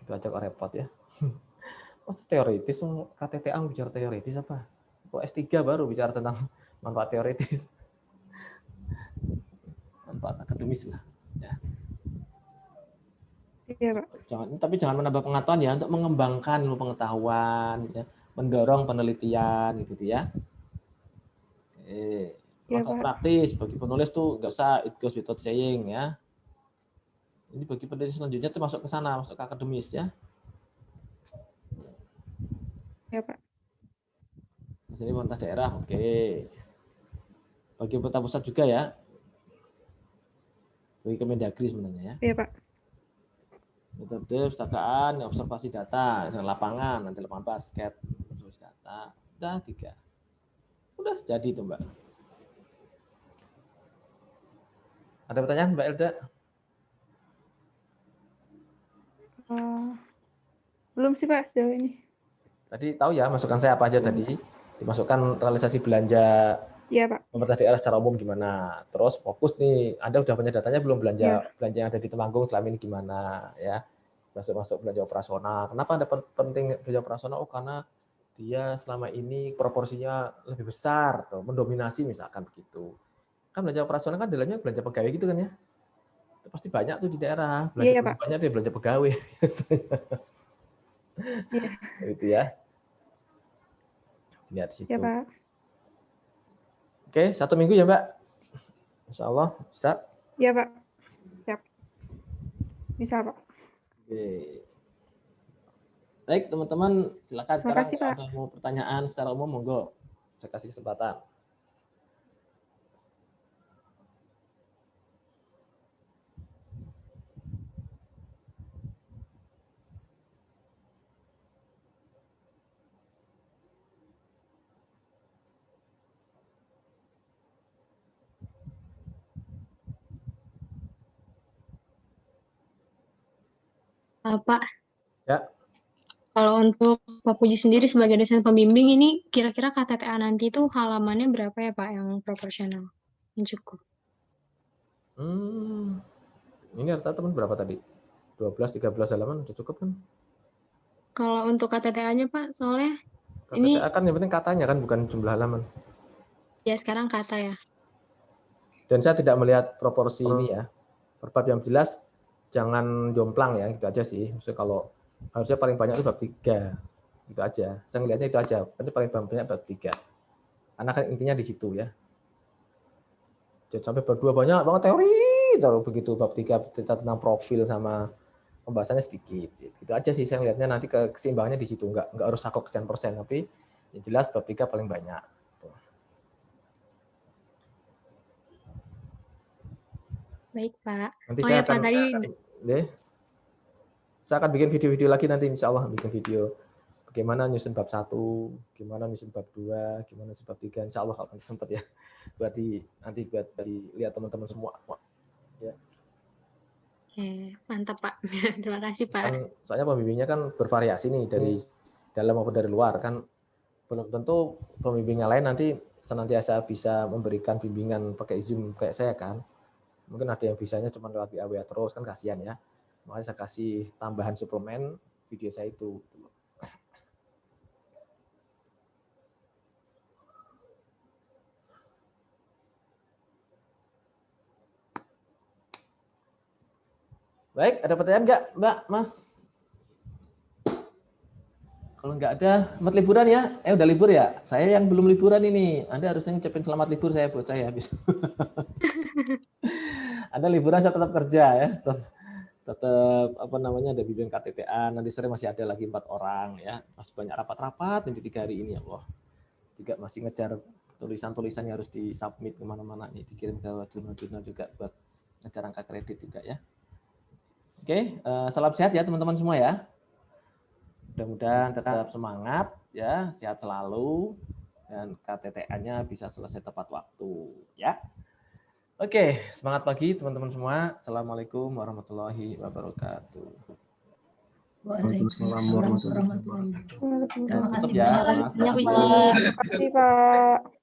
Itu aja kok repot ya. Oh, teoritis, KTTA bicara teoritis apa? Kok S3 baru bicara tentang manfaat teoritis. Manfaat akademis lah. Ya. Iya, Pak. Tapi jangan menambah pengetahuan ya, untuk mengembangkan ilmu pengetahuan, ya, mendorong penelitian gitu ya. Manfaat praktis bagi penulis tuh nggak usah it goes without saying ya. Ini bagi peneliti selanjutnya tuh masuk ke sana, masuk ke akademis ya. Ya, Pak. Ini pemerintah daerah, oke. Bagi pemerintah pusat juga ya. Bagi Kemendagri sebenarnya ya. Iya, Pak. Metode perpustakaan, observasi data, lapangan, nanti lapangan basket, observasi data, udah 3. Udah jadi itu, Mbak. Ada pertanyaan, Mbak Elda? Belum sih, Pak, sejauh ini. Tadi tahu ya masukan saya apa aja tadi? Dimasukkan realisasi belanja pemerintah daerah secara umum gimana? Terus fokus nih, Anda udah punya datanya belum belanja yang ada di Temanggung selama ini gimana ya? Masuk belanja operasional. Kenapa ada penting belanja operasional? Oh, karena dia selama ini proporsinya lebih besar tuh, mendominasi misalkan begitu. Kan belanja operasional kan dalamnya belanja pegawai gitu kan ya? Itu pasti banyak tuh di daerah. Belanja banyak tuh belanja pegawai. Gitu ya. Lihat di situ. Ya, Pak. Oke, 1 minggu ya, Mbak? Insya Allah bisa. Ya, Pak. Siap. Bisa, Pak. Oke. Baik, teman-teman, silakan sekarang Makasih, kalau Pak. ada mau pertanyaan secara umum, monggo. Saya kasih kesempatan. Pak, Ya. kalau untuk Pak Puji sendiri sebagai dosen pembimbing ini kira-kira KTTA nanti itu halamannya berapa ya Pak yang proporsional? Yang cukup. Ini rata teman berapa tadi? 12-13 halaman udah cukup kan? Kalau untuk KTTA-nya Pak, soalnya KTTA ini kan yang penting katanya kan, bukan jumlah halaman. ya sekarang kata ya. Dan saya tidak melihat proporsi ini ya. Perbab yang jelas jangan jomplang ya, gitu aja sih. Maksudnya kalau harusnya paling banyak itu bab 3. Gitu aja. Saya ngelihatnya itu aja. Nanti paling banyak bab 3. Karena kan intinya di situ ya. Jangan sampai bab 2 banyak banget teori, terus begitu bab 3 cerita tentang profil sama pembahasannya sedikit. Gitu aja sih saya ngelihatnya, nanti keseimbangannya di situ. Enggak harus sakok sekian persen, tapi yang jelas bab 3 paling banyak. Baik Pak. Nanti Oh saya ya Pak, akan, tadi saya akan bikin video-video lagi nanti, insya Allah bikin video bagaimana nyusun bab 1, gimana nyusun bab 2, gimana nyusun bab 3, insya Allah kalau nanti sempat ya, nanti buat dilihat teman-teman semua. Ya. Mantap Pak. Terima kasih Pak. Kan, soalnya pembimbingnya kan bervariasi nih dari dalam maupun dari luar, kan belum tentu pembimbing yang lain nanti senantiasa bisa memberikan bimbingan pakai Zoom kayak saya kan. Mungkin ada yang bisanya cuma lewat WA terus, kan kasihan ya. Makanya saya kasih tambahan suplemen video saya itu. Baik, ada pertanyaan nggak, Mbak, Mas? Kalau nggak ada, selamat liburan ya. Udah libur ya? Saya yang belum liburan ini. Anda harusnya ngucapin selamat libur saya buat saya habis. Anda liburan, saya tetap kerja ya. Tetap apa namanya, ada bimbing KTTA. Nanti sore masih ada lagi 4 orang ya. Masih banyak rapat-rapat nanti 3 hari ini ya Allah. Juga masih ngejar tulisan-tulisan yang harus disubmit kemana-mana nih, dikirim ke jurnal-jurnal juga buat ngejar angka kredit juga ya. Oke, salam sehat ya teman-teman semua ya. Mudah-mudahan tetap semangat ya, sehat selalu, dan KTTA-nya bisa selesai tepat waktu ya. Oke, semangat pagi teman-teman semua. Assalamualaikum warahmatullahi wabarakatuh. Waalaikumsalam warahmatullahi wabarakatuh. Terima kasih Ya, banyak. Terima kasih banyak Terima kasih, Pak.